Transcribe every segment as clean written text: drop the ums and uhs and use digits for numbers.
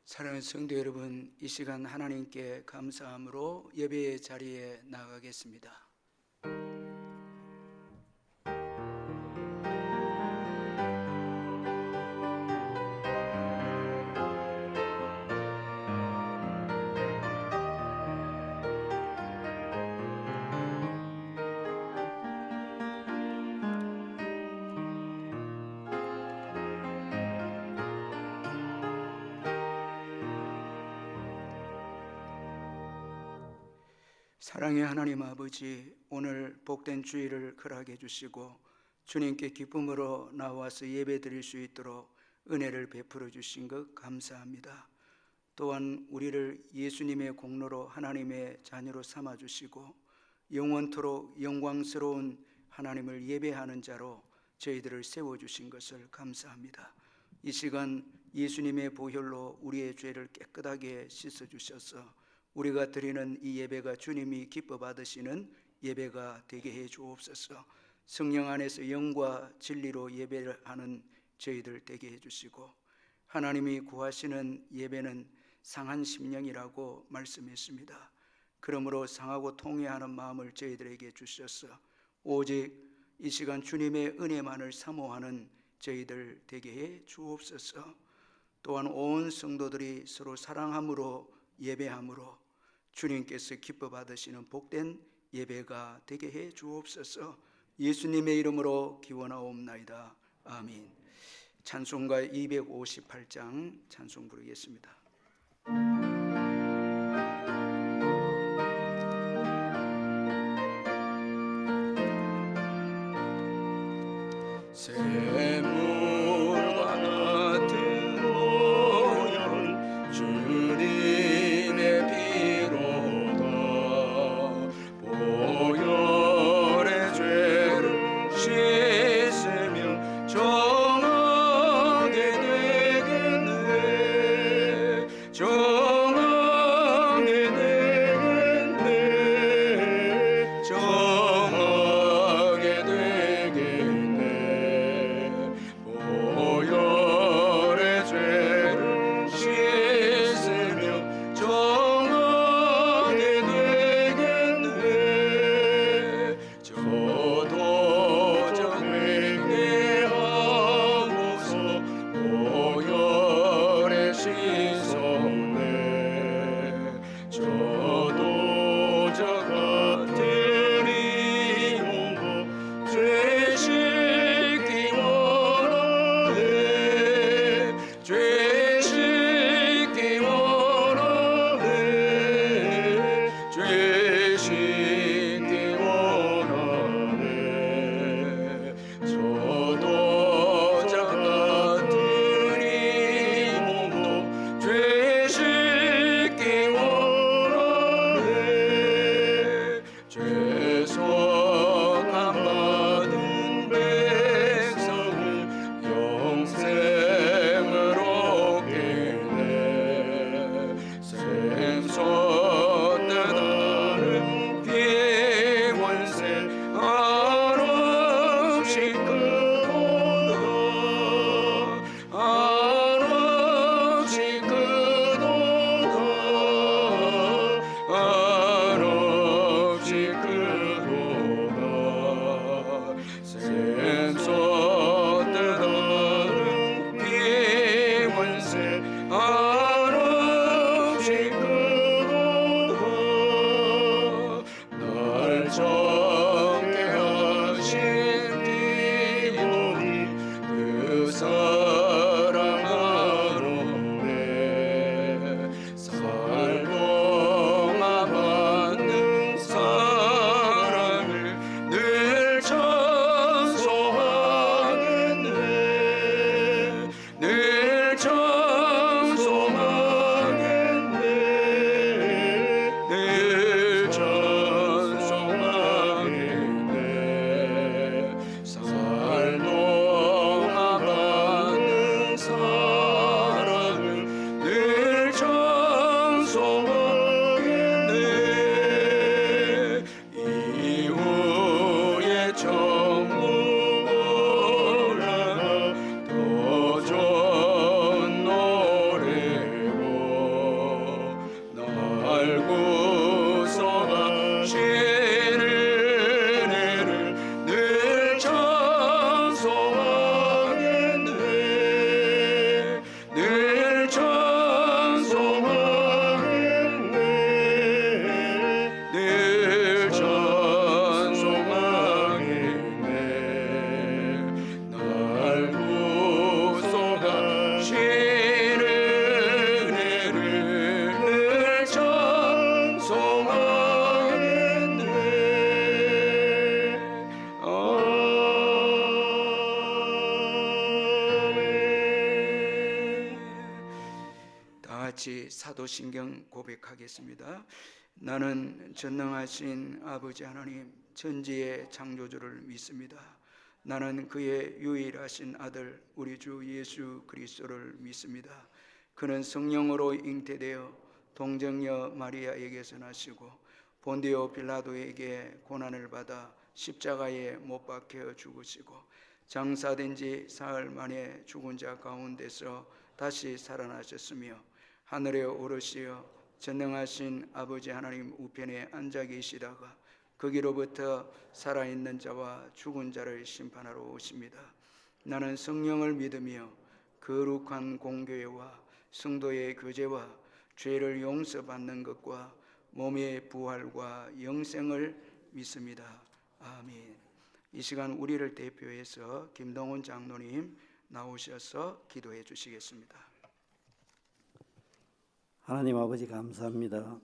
사랑하는 성도 여러분, 이 시간 하나님께 감사함으로 예배의 자리에 나가겠습니다. 사랑의 하나님 아버지, 오늘 복된 주일을 허락해 주시고 주님께 기쁨으로 나와서 예배 드릴 수 있도록 은혜를 베풀어 주신 것 감사합니다. 또한 우리를 예수님의 공로로 하나님의 자녀로 삼아 주시고 영원토록 영광스러운 하나님을 예배하는 자로 저희들을 세워주신 것을 감사합니다. 이 시간 예수님의 보혈로 우리의 죄를 깨끗하게 씻어주셔서 우리가 드리는 이 예배가 주님이 기뻐 받으시는 예배가 되게 해 주옵소서. 성령 안에서 영과 진리로 예배를 하는 저희들 되게 해 주시고, 하나님이 구하시는 예배는 상한 심령이라고 말씀했습니다. 그러므로 상하고 통회하는 마음을 저희들에게 주셔서 오직 이 시간 주님의 은혜만을 사모하는 저희들 되게 해 주옵소서. 또한 온 성도들이 서로 사랑함으로 예배함으로 주님께서 기뻐 받으시는 복된 예배가 되게 해 주옵소서. 예수님의 이름으로 기원하옵나이다. 아멘. 찬송가 258장 찬송 부르겠습니다. 샘물과 같은 보혈 주님의 피로다. 보혈의 죄를 씻으면 정하게 되겠네. 정하게 되겠네. 정하게 되겠네. 보혈의 죄를 씻으면 정하게 되겠네. 저도 회개하고서 보혈에 씻었네. 저도 같으리 온고 죄 씻기 원하네. 죄 씻기 원하네. 죄 씻기 원하네. 저도 같으리 몸도 죄 씻기 원하네. 죄송함 받은 백성은 영생을 얻겠네. 샘솟는 다른 피원세 한없이 크도다. 한없이 크도다. 한없이 크도다. 샘솟는 다른 피원세 한없이 크도다. 날 정케 하신 피노니 그 사랑하는데 살동아 받는 사랑을 늘 찬송하겠네. 늘 찬송하겠네. 늘 찬송하겠네. 살동아 받는 같이 사도신경 고백하겠습니다. 나는 전능하신 아버지 하나님 천지의 창조주를 믿습니다. 나는 그의 유일하신 아들 우리 주 예수 그리스도를 믿습니다. 그는 성령으로 잉태되어 동정녀 마리아에게서 나시고 본디오 빌라도에게 고난을 받아 십자가에 못 박혀 죽으시고 장사된 지 사흘 만에 죽은 자 가운데서 다시 살아나셨으며 하늘에 오르시어 전능하신 아버지 하나님 우편에 앉아 계시다가 거기로부터 살아있는 자와 죽은 자를 심판하러 오십니다. 나는 성령을 믿으며 거룩한 공교회와 성도의 교제와 죄를 용서받는 것과 몸의 부활과 영생을 믿습니다. 아멘. 이 시간 우리를 대표해서 김동훈 장로님 나오셔서 기도해 주시겠습니다. 하나님 아버지 감사합니다.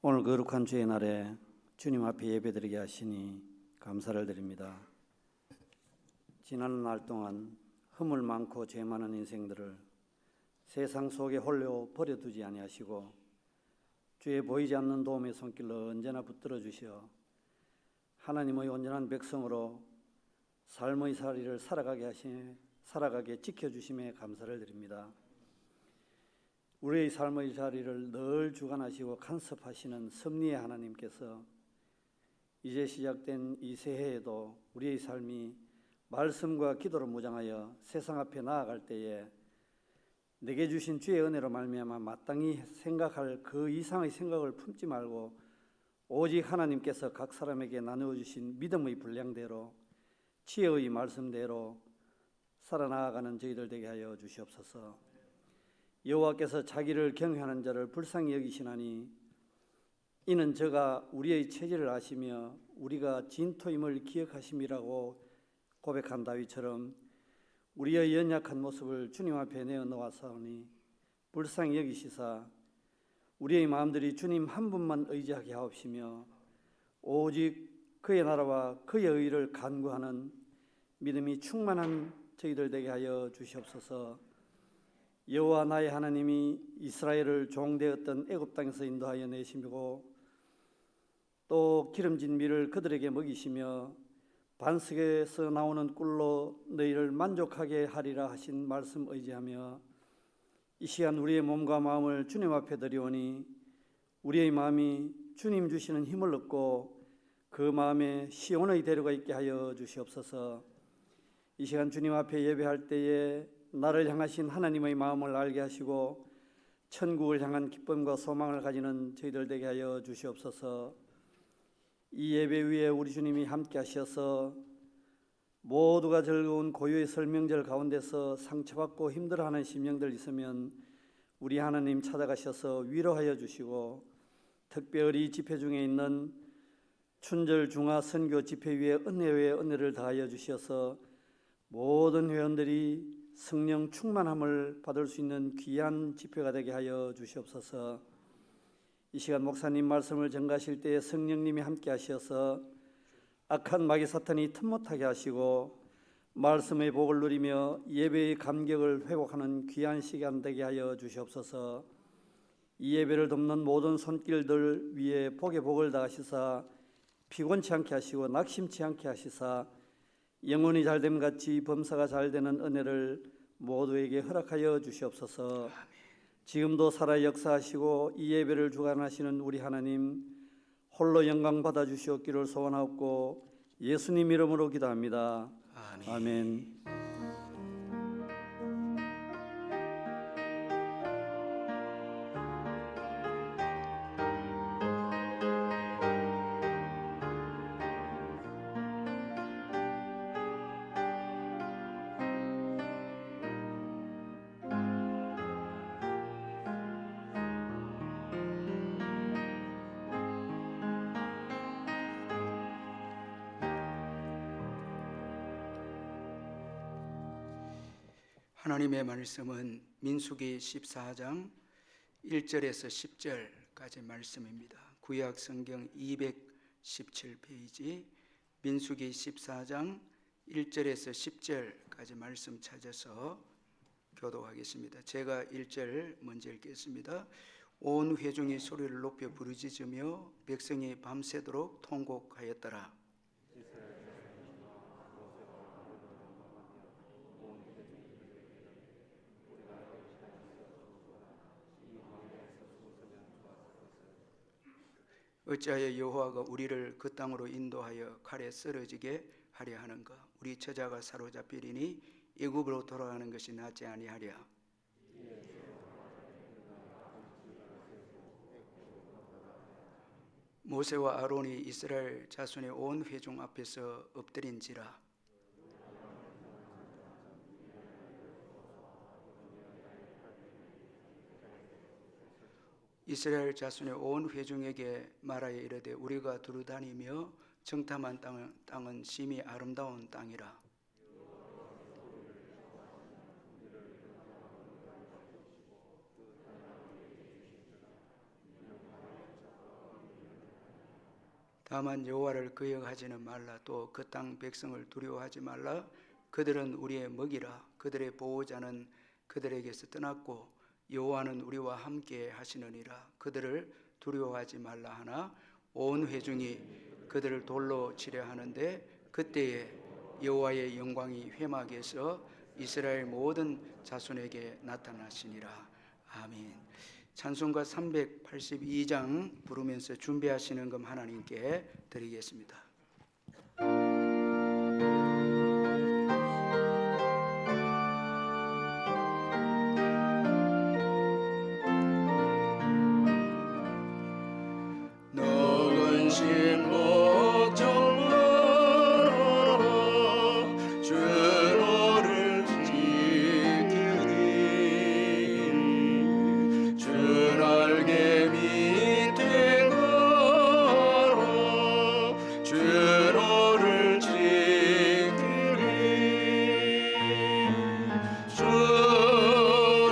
오늘 거룩한 주의 날에 주님 앞에 예배드리게 하시니 감사를 드립니다. 지난 날 동안 허물 많고 죄 많은 인생들을 세상 속에 홀로 버려두지 아니하시고 주의 보이지 않는 도움의 손길로 언제나 붙들어 주시어 하나님의 온전한 백성으로 삶의 자리를 살아가게 지켜주심에 감사를 드립니다. 우리의 삶의 자리를 늘 주관하시고 간섭하시는 섭리의 하나님께서 이제 시작된 이 새해에도 우리의 삶이 말씀과 기도로 무장하여 세상 앞에 나아갈 때에 내게 주신 주의 은혜로 말미암아 마땅히 생각할 그 이상의 생각을 품지 말고 오직 하나님께서 각 사람에게 나누어 주신 믿음의 분량대로 지혜의 말씀대로 살아나가는 저희들 되게 하여 주시옵소서. 여호와께서 자기를 경외하는 자를 불쌍히 여기시나니 이는 저가 우리의 체질을 아시며 우리가 진토임을 기억하심이라고 고백한 다윗처럼 우리의 연약한 모습을 주님 앞에 내어놓았사오니 불쌍히 여기시사 우리의 마음들이 주님 한 분만 의지하게 하옵시며 오직 그의 나라와 그의 의를 간구하는 믿음이 충만한 저희들 되게 하여 주시옵소서. 여호와 나의 하나님이 이스라엘을 종되었던 애굽 땅에서 인도하여 내시고 또 기름진 밀을 그들에게 먹이시며 반석에서 나오는 꿀로 너희를 만족하게 하리라 하신 말씀 의지하며 이 시간 우리의 몸과 마음을 주님 앞에 드리오니 우리의 마음이 주님 주시는 힘을 얻고 그 마음에 시온의 대로가 있게 하여 주시옵소서. 이 시간 주님 앞에 예배할 때에 나를 향하신 하나님의 마음을 알게 하시고 천국을 향한 기쁨과 소망을 가지는 저희들 되게 하여 주시옵소서. 이 예배 위에 우리 주님이 함께 하셔서 모두가 즐거운 고유의 설명절 가운데서 상처받고 힘들어하는 심령들 있으면 우리 하나님 찾아가셔서 위로하여 주시고 특별히 집회 중에 있는 춘절 중화 선교 집회 위에 은혜의 은혜를 더하여 주셔서 모든 회원들이 성령 충만함을 받을 수 있는 귀한 집회가 되게 하여 주시옵소서. 이 시간 목사님 말씀을 전가하실 때에 성령님이 함께 하셔서 악한 마귀 사탄이 틈 못하게 하시고 말씀의 복을 누리며 예배의 감격을 회복하는 귀한 시간 되게 하여 주시옵소서. 이 예배를 돕는 모든 손길들 위에 복의 복을 다하시사 피곤치 않게 하시고 낙심치 않게 하시사 영혼이 잘됨 같이 범사가 잘되는 은혜를 모두에게 허락하여 주시옵소서. 지금도 살아 역사하시고 이 예배를 주관하시는 우리 하나님 홀로 영광 받아 주시옵기를 소원하옵고 예수님 이름으로 기도합니다. 아멘. 하나님의 말씀은 민수기 14장 1절에서 10절까지 말씀입니다. 구약 성경 217페이지 민수기 14장 1절에서 10절까지 말씀 찾아서 교독하겠습니다. 제가 1절 먼저 읽겠습니다. 온 회중이 소리를 높여 부르짖으며 백성이 밤새도록 통곡하였더라. 어찌하여 여호와가 우리를 그 땅으로 인도하여 칼에 쓰러지게 하려 하는가? 우리 처자가 사로잡히리니 애굽으로 돌아가는 것이 낫지 아니하랴. 모세와 아론이 이스라엘 자손의 온 회중 앞에서 엎드린지라. 이스라엘 자손의 온 회중에게 말하여 이르되 우리가 두루다니며 정탐한 땅은 심히 아름다운 땅이라. 다만 여호와를 거역하지는 말라. 또 그 땅 백성을 두려워하지 말라. 그들은 우리의 먹이라. 그들의 보호자는 그들에게서 떠났고 여호와는 우리와 함께 하시느니라. 그들을 두려워하지 말라 하나 온 회중이 그들을 돌로 치려 하는데 그때에 여호와의 영광이 회막에서 이스라엘 모든 자손에게 나타나시니라. 아멘. 찬송가 382장 부르면서 준비하시는 금 하나님께 드리겠습니다. 너근 신목 정로로 주노를 지키리 주 날개 밑에 걸어 주노를 지키리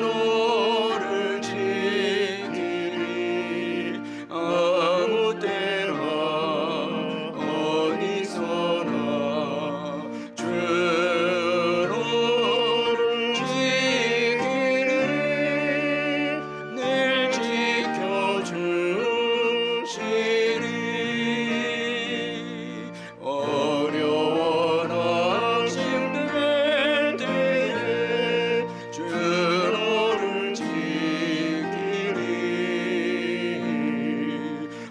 주노를 지키리 아무 때나 어디서나 주노를 지키리 늘 지켜주시리 어려운 학생들 때에 주노를 지키리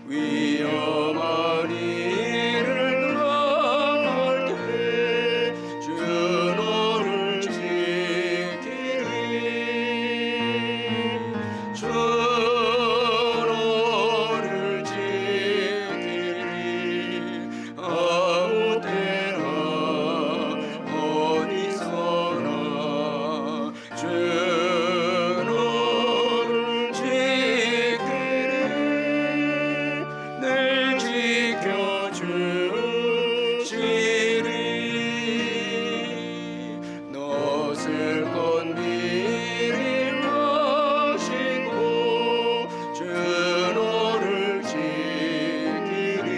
위험한 일을 당할 때 주노를 지키리 주노를 지키리 아무 때나 어디서나 주노를 지키리 늘 지켜주시리 너슬 건 미리 마시고 주노를 지키리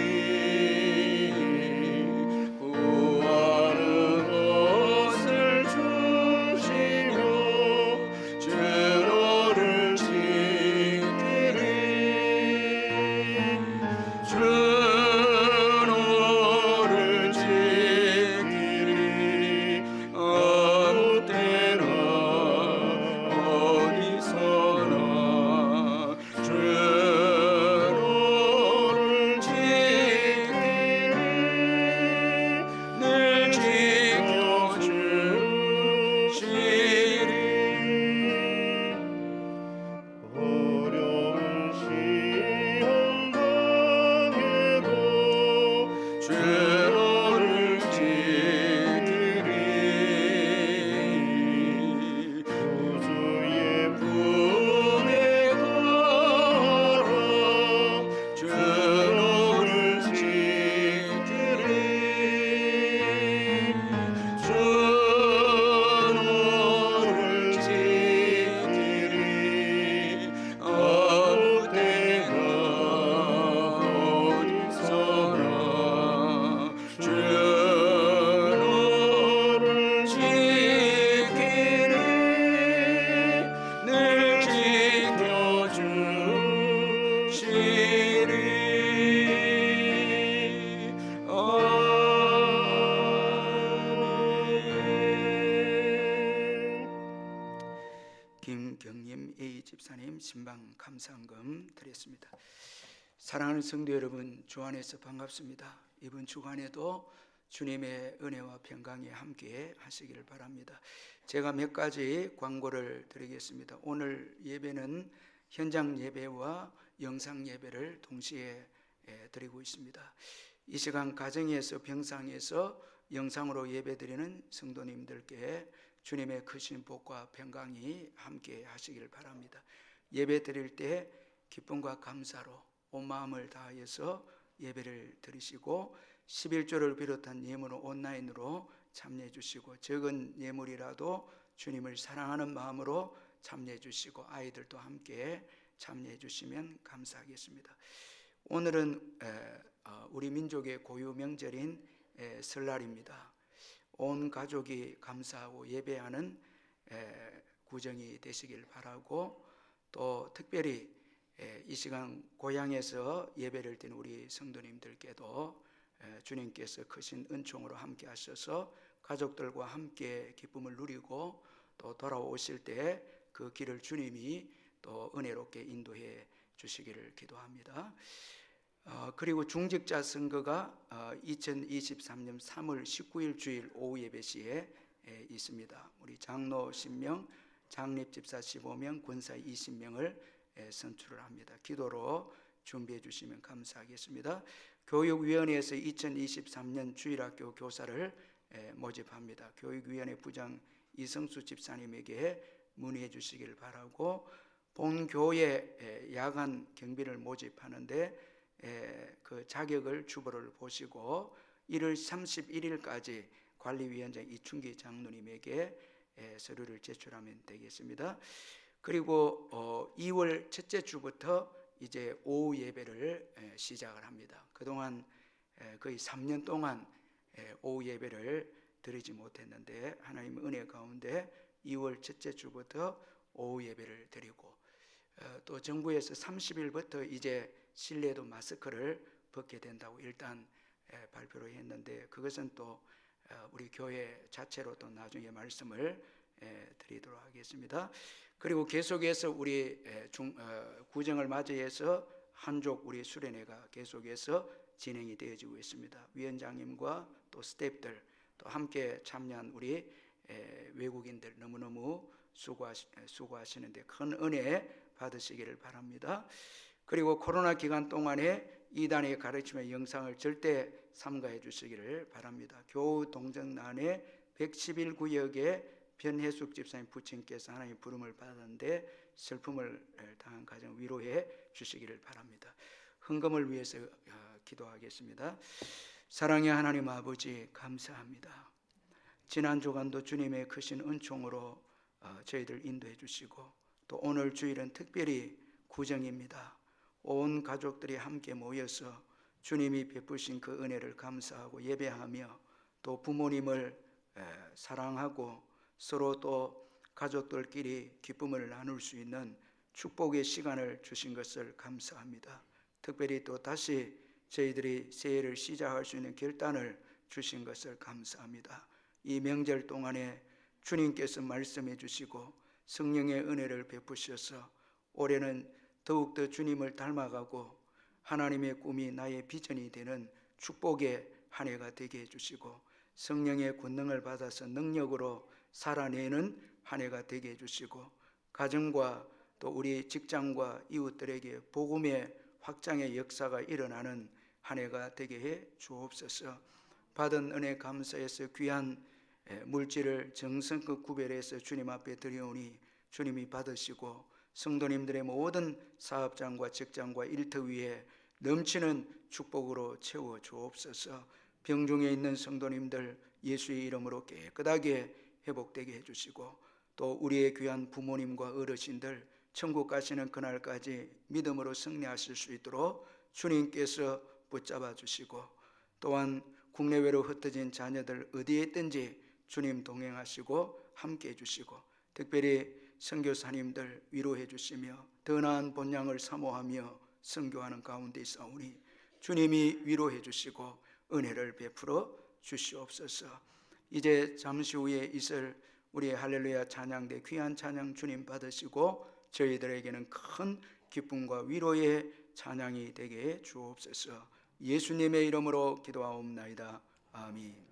구하는 것을 주시며 주노를 지키리 주노를 지키리 아무 때나 정경님 A 집사님 신방 감사헌금 드렸습니다. 사랑하는 성도 여러분, 주 안에서 반갑습니다. 이번 주간에도 주님의 은혜와 평강이 함께 하시기를 바랍니다. 제가 몇 가지 광고를 드리겠습니다. 오늘 예배는 현장 예배와 영상 예배를 동시에 드리고 있습니다. 이 시간 가정에서 병상에서 영상으로 예배드리는 성도님들께 주님의 크신 복과 평강이 함께 하시기를 바랍니다. 예배 드릴 때 기쁨과 감사로 온 마음을 다하여서 예배를 드리시고 11조를 비롯한 예물은 온라인으로 참여해 주시고 적은 예물이라도 주님을 사랑하는 마음으로 참여해 주시고 아이들도 함께 참여해 주시면 감사하겠습니다. 오늘은 우리 민족의 고유 명절인 설날입니다. 온 가족이 감사하고 예배하는 구정이 되시길 바라고, 또 특별히 이 시간 고향에서 예배를 드리는 우리 성도님들께도 주님께서 크신 은총으로 함께 하셔서 가족들과 함께 기쁨을 누리고 또 돌아오실 때 그 길을 주님이 또 은혜롭게 인도해 주시기를 기도합니다. 그리고 중직자 선거가 2023년 3월 19일 주일 오후 예배 시에 있습니다. 우리 장로 10명, 장립집사 15명, 권사 20명을 선출을 합니다. 기도로 준비해 주시면 감사하겠습니다. 교육위원회에서 2023년 주일학교 교사를 모집합니다. 교육위원회 부장 이성수 집사님에게 문의해 주시기를 바라고, 본교회 야간 경비를 모집하는데 그 자격을 주보를 보시고 1월 31일까지 관리위원장 이춘기 장로님에게 서류를 제출하면 되겠습니다. 그리고 2월 첫째 주부터 이제 오후 예배를 시작을 합니다. 그동안 거의 3년 동안 오후 예배를 드리지 못했는데 하나님 은혜 가운데 2월 첫째 주부터 오후 예배를 드리고, 또 정부에서 30일부터 이제 실내에도 마스크를 벗게 된다고 일단 발표를 했는데, 그것은 또 우리 교회 자체로 또 나중에 말씀을 드리도록 하겠습니다. 그리고 계속해서 우리 구정을 맞이해서 한족 우리 수련회가 계속해서 진행이 되어지고 있습니다. 위원장님과 또 스태프들 또 함께 참여한 우리 외국인들 너무너무 수고하시는데 큰 은혜 받으시기를 바랍니다. 그리고 코로나 기간 동안에 이단의 가르침의 영상을 절대 삼가해 주시기를 바랍니다. 교우 동정난의 111구역에 변혜숙 집사님 부친께서 하나님 부름을 받았는데 슬픔을 당한 가정 위로해 주시기를 바랍니다. 헌금을 위해서 기도하겠습니다. 사랑의 하나님 아버지, 감사합니다. 지난 주간도 주님의 크신 은총으로 저희들 인도해 주시고, 또 오늘 주일은 특별히 구정입니다. 온 가족들이 함께 모여서 주님이 베푸신 그 은혜를 감사하고 예배하며, 또 부모님을 사랑하고 서로 또 가족들끼리 기쁨을 나눌 수 있는 축복의 시간을 주신 것을 감사합니다. 특별히 또 다시 저희들이 새해를 시작할 수 있는 결단을 주신 것을 감사합니다. 이 명절 동안에 주님께서 말씀해 주시고 성령의 은혜를 베푸셔서 올해는 더욱더 주님을 닮아가고 하나님의 꿈이 나의 비전이 되는 축복의 한 해가 되게 해주시고, 성령의 권능을 받아서 능력으로 살아내는 한 해가 되게 해주시고, 가정과 또 우리 직장과 이웃들에게 복음의 확장의 역사가 일어나는 한 해가 되게 해 주옵소서. 받은 은혜 감사해서 귀한 물질을 정성껏 구별해서 주님 앞에 드리오니 주님이 받으시고, 성도님들의 모든 사업장과 직장과 일터 위에 넘치는 축복으로 채워 주옵소서. 병중에 있는 성도님들 예수의 이름으로 깨끗하게 회복되게 해주시고, 또 우리의 귀한 부모님과 어르신들 천국 가시는 그날까지 믿음으로 승리하실 수 있도록 주님께서 붙잡아 주시고, 또한 국내외로 흩어진 자녀들 어디에 있든지 주님 동행하시고 함께 해주시고, 특별히 선교사님들 위로해 주시며 더 나은 본향을 사모하며 선교하는 가운데 있사오니 주님이 위로해 주시고 은혜를 베풀어 주시옵소서. 이제 잠시 후에 있을 우리의 할렐루야 찬양대 귀한 찬양 주님 받으시고 저희들에게는 큰 기쁨과 위로의 찬양이 되게 해 주옵소서. 예수님의 이름으로 기도하옵나이다. 아멘.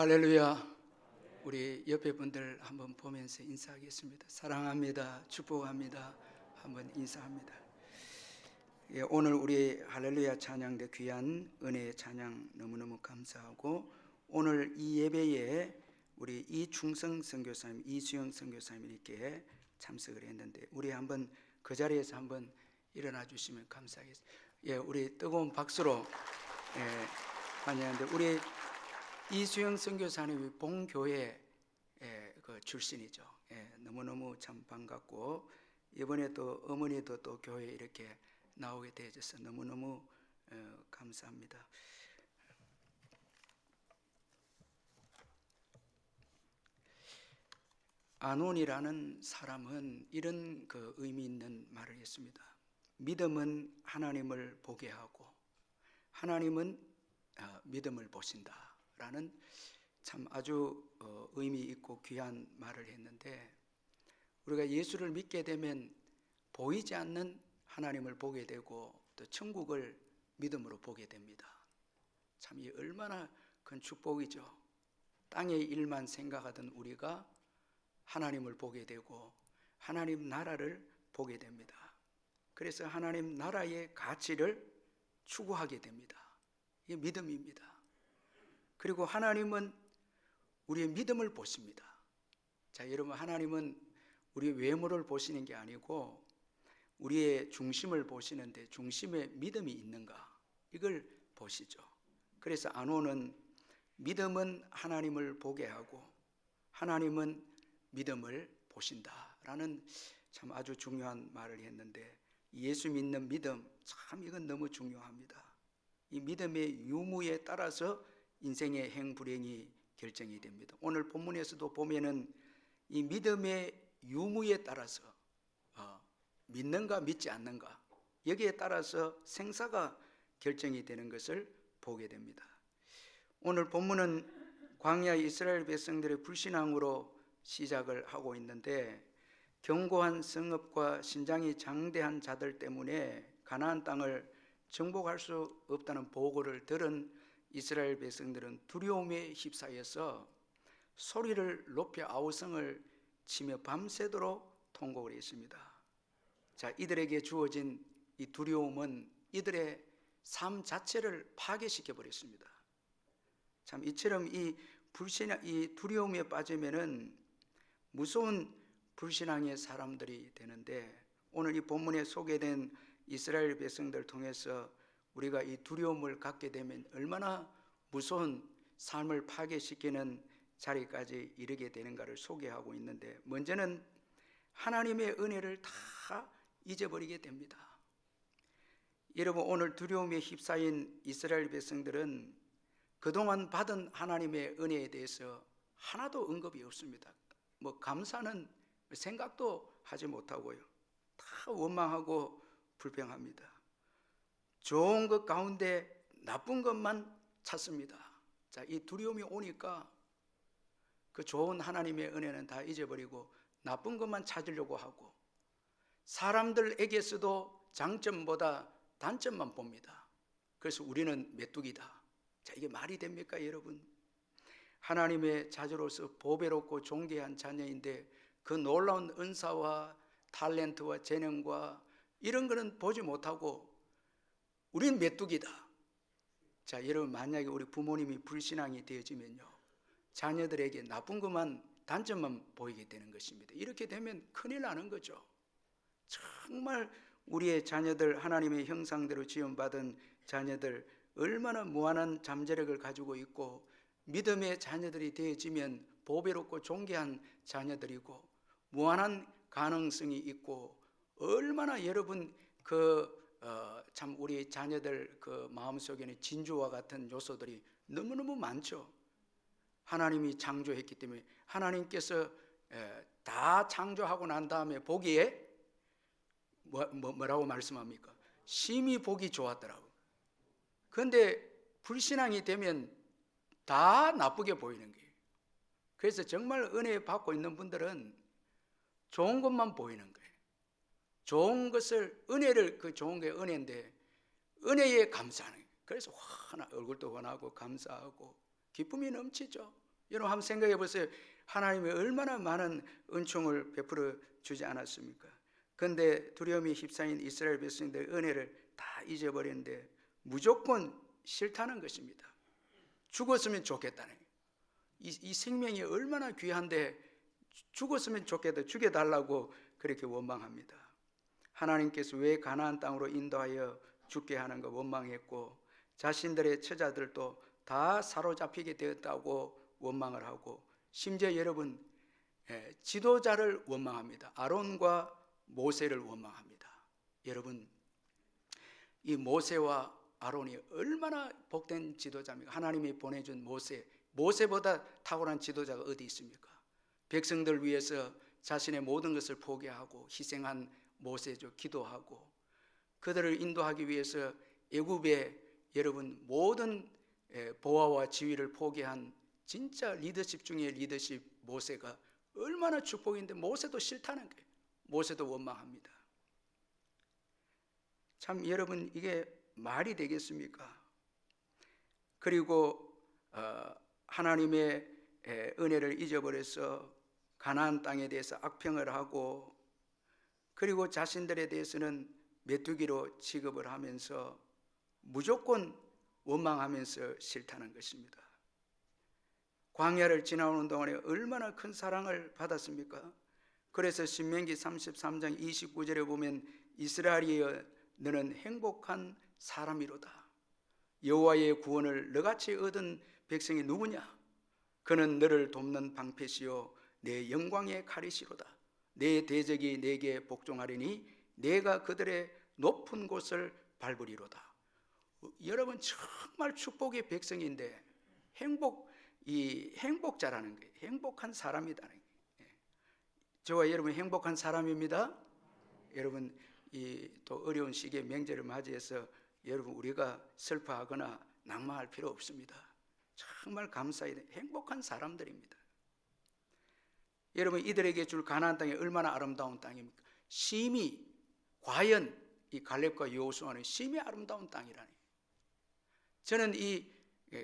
할렐루야. 우리 옆에 분들 한번 보면서 인사하겠습니다. 사랑합니다. 축복합니다. 한번 인사합니다. 예, 오늘 우리 할렐루야 찬양대 귀한 은혜의 찬양 너무너무 감사하고, 오늘 이 예배에 우리 이충성 선교사님, 이수영 선교사님이 이렇게 참석을 했는데, 우리 한번 그 자리에서 한번 일어나 주시면 감사하겠습니다. 예, 우리 뜨거운 박수로 환영하는데, 우리 이수영 선교사님이 본교회 그 출신이죠. 너무너무 참 반갑고, 이번에 또 어머니도 또 교회에 이렇게 나오게 되어서 너무너무 감사합니다. 아논이라는 사람은 이런 그 의미 있는 말을 했습니다. 믿음은 하나님을 보게 하고 하나님은 믿음을 보신다 라는 참 아주 의미 있고 귀한 말을 했는데, 우리가 예수를 믿게 되면 보이지 않는 하나님을 보게 되고 또 천국을 믿음으로 보게 됩니다. 참 이 얼마나 큰 축복이죠. 땅의 일만 생각하던 우리가 하나님을 보게 되고 하나님 나라를 보게 됩니다. 그래서 하나님 나라의 가치를 추구하게 됩니다. 이게 믿음입니다. 그리고 하나님은 우리의 믿음을 보십니다. 자, 여러분, 하나님은 우리 외모를 보시는 게 아니고 우리의 중심을 보시는데 중심에 믿음이 있는가 이걸 보시죠. 그래서 안오는 믿음은 하나님을 보게 하고 하나님은 믿음을 보신다라는 참 아주 중요한 말을 했는데, 예수 믿는 믿음 참 이건 너무 중요합니다. 이 믿음의 유무에 따라서 인생의 행불행이 결정이 됩니다. 오늘 본문에서도 보면은 이 믿음의 유무에 따라서 믿는가 믿지 않는가 여기에 따라서 생사가 결정이 되는 것을 보게 됩니다. 오늘 본문은 광야 이스라엘 백성들의 불신앙으로 시작을 하고 있는데, 견고한 성읍과 신장이 장대한 자들 때문에 가나안 땅을 정복할 수 없다는 보고를 들은 이스라엘 백성들은 두려움에 휩싸여서 소리를 높여 아우성을 치며 밤새도록 통곡을 했습니다. 자, 이들에게 주어진 이 두려움은 이들의 삶 자체를 파괴시켜 버렸습니다. 참 이처럼 이 두려움에 빠지면은 무서운 불신앙의 사람들이 되는데, 오늘 이 본문에 소개된 이스라엘 백성들 통해서 우리가 이 두려움을 갖게 되면 얼마나 무서운 삶을 파괴시키는 자리까지 이르게 되는가를 소개하고 있는데, 먼저는 하나님의 은혜를 다 잊어버리게 됩니다. 여러분, 오늘 두려움에 휩싸인 이스라엘 백성들은 그동안 받은 하나님의 은혜에 대해서 하나도 언급이 없습니다. 감사는 생각도 하지 못하고요, 다 원망하고 불평합니다. 좋은 것 가운데 나쁜 것만 찾습니다. 자, 이 두려움이 오니까 그 좋은 하나님의 은혜는 다 잊어버리고 나쁜 것만 찾으려고 하고, 사람들에게서도 장점보다 단점만 봅니다. 그래서 우리는 메뚜기다. 자, 이게 말이 됩니까, 여러분? 하나님의 자녀로서 보배롭고 존귀한 자녀인데 그 놀라운 은사와 탤런트와 재능과 이런 거는 보지 못하고 우린 메뚜기다. 자, 여러분, 만약에 우리 부모님이 불신앙이 되어지면요, 자녀들에게 나쁜 것만, 단점만 보이게 되는 것입니다. 이렇게 되면 큰일 나는 거죠. 정말 우리의 자녀들, 하나님의 형상대로 지음받은 자녀들 얼마나 무한한 잠재력을 가지고 있고 믿음의 자녀들이 되어지면 보배롭고 존귀한 자녀들이고 무한한 가능성이 있고, 얼마나 여러분 참 우리 자녀들 그 마음속에는 진주와 같은 요소들이 너무너무 많죠. 하나님이 창조했기 때문에 하나님께서 다 창조하고 난 다음에 보기에 뭐라고 말씀합니까? 심히 보기 좋았더라고. 그런데 불신앙이 되면 다 나쁘게 보이는 거예요. 그래서 정말 은혜 받고 있는 분들은 좋은 것만 보이는 거예요. 좋은 것을, 은혜를, 그 좋은 게 은혜인데 은혜에 감사하는 거예요. 그래서 얼굴도 환하고 감사하고 기쁨이 넘치죠. 여러분 한번 생각해 보세요. 하나님이 얼마나 많은 은총을 베풀어 주지 않았습니까? 그런데 두려움이 휩싸인 이스라엘 백성들의 은혜를 다 잊어버리는데 무조건 싫다는 것입니다. 죽었으면 좋겠다는 거예요. 이 생명이 얼마나 귀한데 죽었으면 좋겠다, 죽여달라고 그렇게 원망합니다. 하나님께서 왜 가나안 땅으로 인도하여 죽게 하는 거 원망했고, 자신들의 처자들도 다 사로잡히게 되었다고 원망을 하고, 심지어 여러분 지도자를 원망합니다. 아론과 모세를 원망합니다. 여러분, 이 모세와 아론이 얼마나 복된 지도자입니까? 하나님이 보내준 모세보다 탁월한 지도자가 어디 있습니까? 백성들 위해서 자신의 모든 것을 포기하고 희생한 모세죠. 기도하고 그들을 인도하기 위해서 애굽에 여러분 모든 보아와 지위를 포기한 진짜 리더십 중에 리더십 모세가 얼마나 축복인데 모세도 싫다는 거예요. 모세도 원망합니다. 참 여러분, 이게 말이 되겠습니까? 그리고 하나님의 은혜를 잊어버려서 가나안 땅에 대해서 악평을 하고, 그리고 자신들에 대해서는 메뚜기로 취급을 하면서 무조건 원망하면서 싫다는 것입니다. 광야를 지나오는 동안에 얼마나 큰 사랑을 받았습니까? 그래서 신명기 33장 29절에 보면 이스라엘이여 너는 행복한 사람이로다. 여호와의 구원을 너같이 얻은 백성이 누구냐? 그는 너를 돕는 방패시요 내 영광의 칼이시로다. 내 대적이 내게 복종하리니 내가 그들의 높은 곳을 밟으리로다. 여러분 정말 축복의 백성인데 행복자라는 거예요. 행복한 사람이라는 거예요. 저와 여러분 행복한 사람입니다. 여러분 또 어려운 시기에 명절을 맞이해서 여러분 우리가 슬퍼하거나 낙망할 필요 없습니다. 정말 감사해야 돼. 행복한 사람들입니다. 여러분 이들에게 줄 가나안 땅이 얼마나 아름다운 땅입니까? 심히 과연 이 갈렙과 여호수아는 심히 아름다운 땅이라니. 저는 이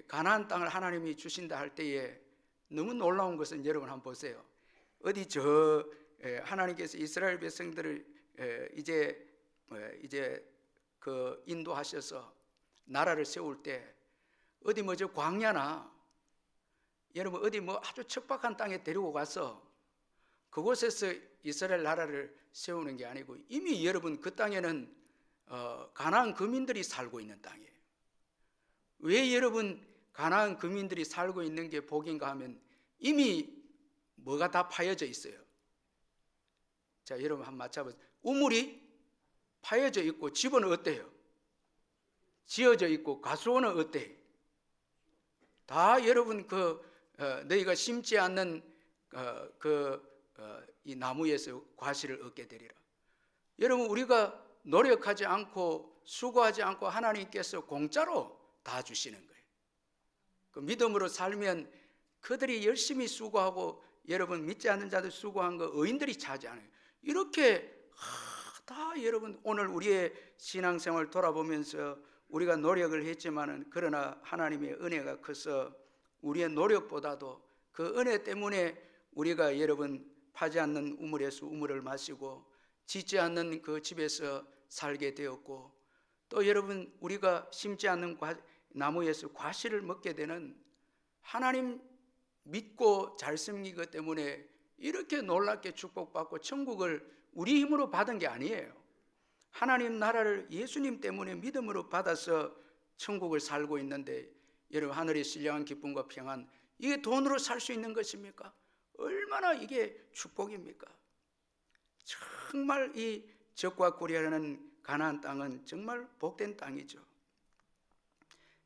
가나안 땅을 하나님이 주신다 할 때에 너무 놀라운 것은 여러분 한번 보세요. 어디 하나님께서 이스라엘 백성들을 이제 그 인도하셔서 나라를 세울 때 어디 저 광야나 여러분 어디 아주 척박한 땅에 데리고 가서 그곳에서 이스라엘 나라를 세우는 게 아니고 이미 여러분 그 땅에는 가나안 거민들이 살고 있는 땅이에요. 왜 여러분 가나안 거민들이 살고 있는 게 복인가 하면 이미 뭐가 다 파여져 있어요. 자, 여러분 한번 맞춰보세요. 우물이 파여져 있고 집은 어때요? 지어져 있고 가수원은 어때? 다 여러분 너희가 심지 않는 이 나무에서 과실을 얻게 되리라. 여러분 우리가 노력하지 않고 수고하지 않고 하나님께서 공짜로 다 주시는 거예요. 그 믿음으로 살면 그들이 열심히 수고하고 여러분 믿지 않는 자들 수고한 거 의인들이 차지하는 이렇게 다 여러분 오늘 우리의 신앙생활 돌아보면서 우리가 노력을 했지만은 그러나 하나님의 은혜가 커서 우리의 노력보다도 그 은혜 때문에 우리가 여러분 파지 않는 우물에서 우물을 마시고 짓지 않는 그 집에서 살게 되었고 또 여러분 우리가 심지 않는 나무에서 과실을 먹게 되는 하나님 믿고 잘 섬기기 때문에 이렇게 놀랍게 축복받고 천국을 우리 힘으로 받은 게 아니에요. 하나님 나라를 예수님 때문에 믿음으로 받아서 천국을 살고 있는데 여러분 하늘의 신령한 기쁨과 평안 이게 돈으로 살 수 있는 것입니까? 얼마나 이게 축복입니까? 정말 이 적과 꿀이라는 가나안 땅은 정말 복된 땅이죠.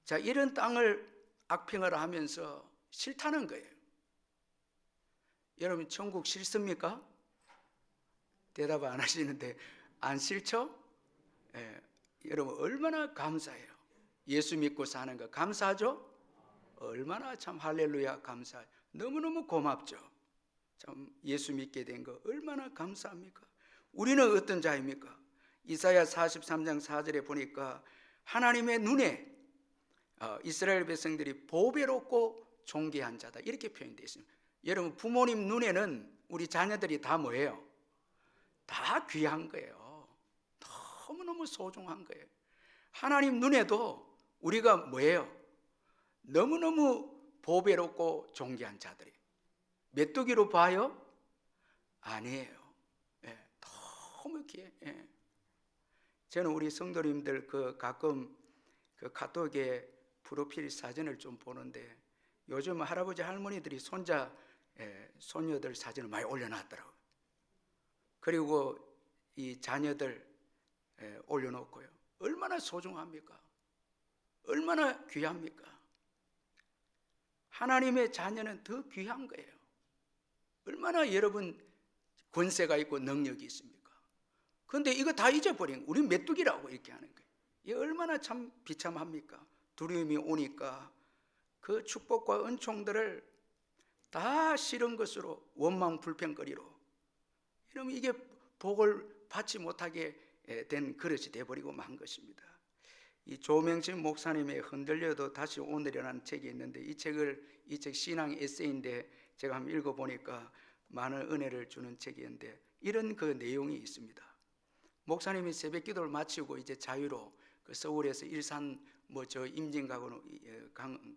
자, 이런 땅을 악평을 하면서 싫다는 거예요. 여러분 천국 싫습니까? 대답 안 하시는데 안 싫죠? 여러분 얼마나 감사해요. 예수 믿고 사는 거 감사하죠? 얼마나 참 할렐루야 감사해요. 너무너무 고맙죠. 참 예수 믿게 된 거 얼마나 감사합니까? 우리는 어떤 자입니까? 이사야 43장 4절에 보니까 하나님의 눈에 이스라엘 백성들이 보배롭고 존귀한 자다 이렇게 표현되어 있습니다. 여러분 부모님 눈에는 우리 자녀들이 다 뭐예요? 다 귀한 거예요. 너무너무 소중한 거예요. 하나님 눈에도 우리가 뭐예요? 너무너무 보배롭고 존귀한 자들이 메뚜기로 봐요? 아니에요. 너무 귀해. 저는 우리 성도님들 가끔 카톡에 프로필 사진을 좀 보는데 요즘 할아버지 할머니들이 손녀들 사진을 많이 올려놨더라고요. 그리고 이 자녀들 올려놓고요. 얼마나 소중합니까? 얼마나 귀합니까? 하나님의 자녀는 더 귀한 거예요. 얼마나 여러분 권세가 있고 능력이 있습니까? 그런데 이거 다 잊어버린 우리 메뚜기라고 이렇게 하는 거예요. 이게 얼마나 참 비참합니까? 두려움이 오니까 그 축복과 은총들을 다 싫은 것으로 원망 불평거리로 이러면 이게 복을 받지 못하게 된 그릇이 돼버리고 만 것입니다. 이 조명진 목사님의 흔들려도 다시 오늘이라는 책이 있는데 이 책 신앙 에세이인데 제가 한번 읽어보니까 많은 은혜를 주는 책이었는데 이런 그 내용이 있습니다. 목사님이 새벽 기도를 마치고 이제 자유로 서울에서 일산 임진강으로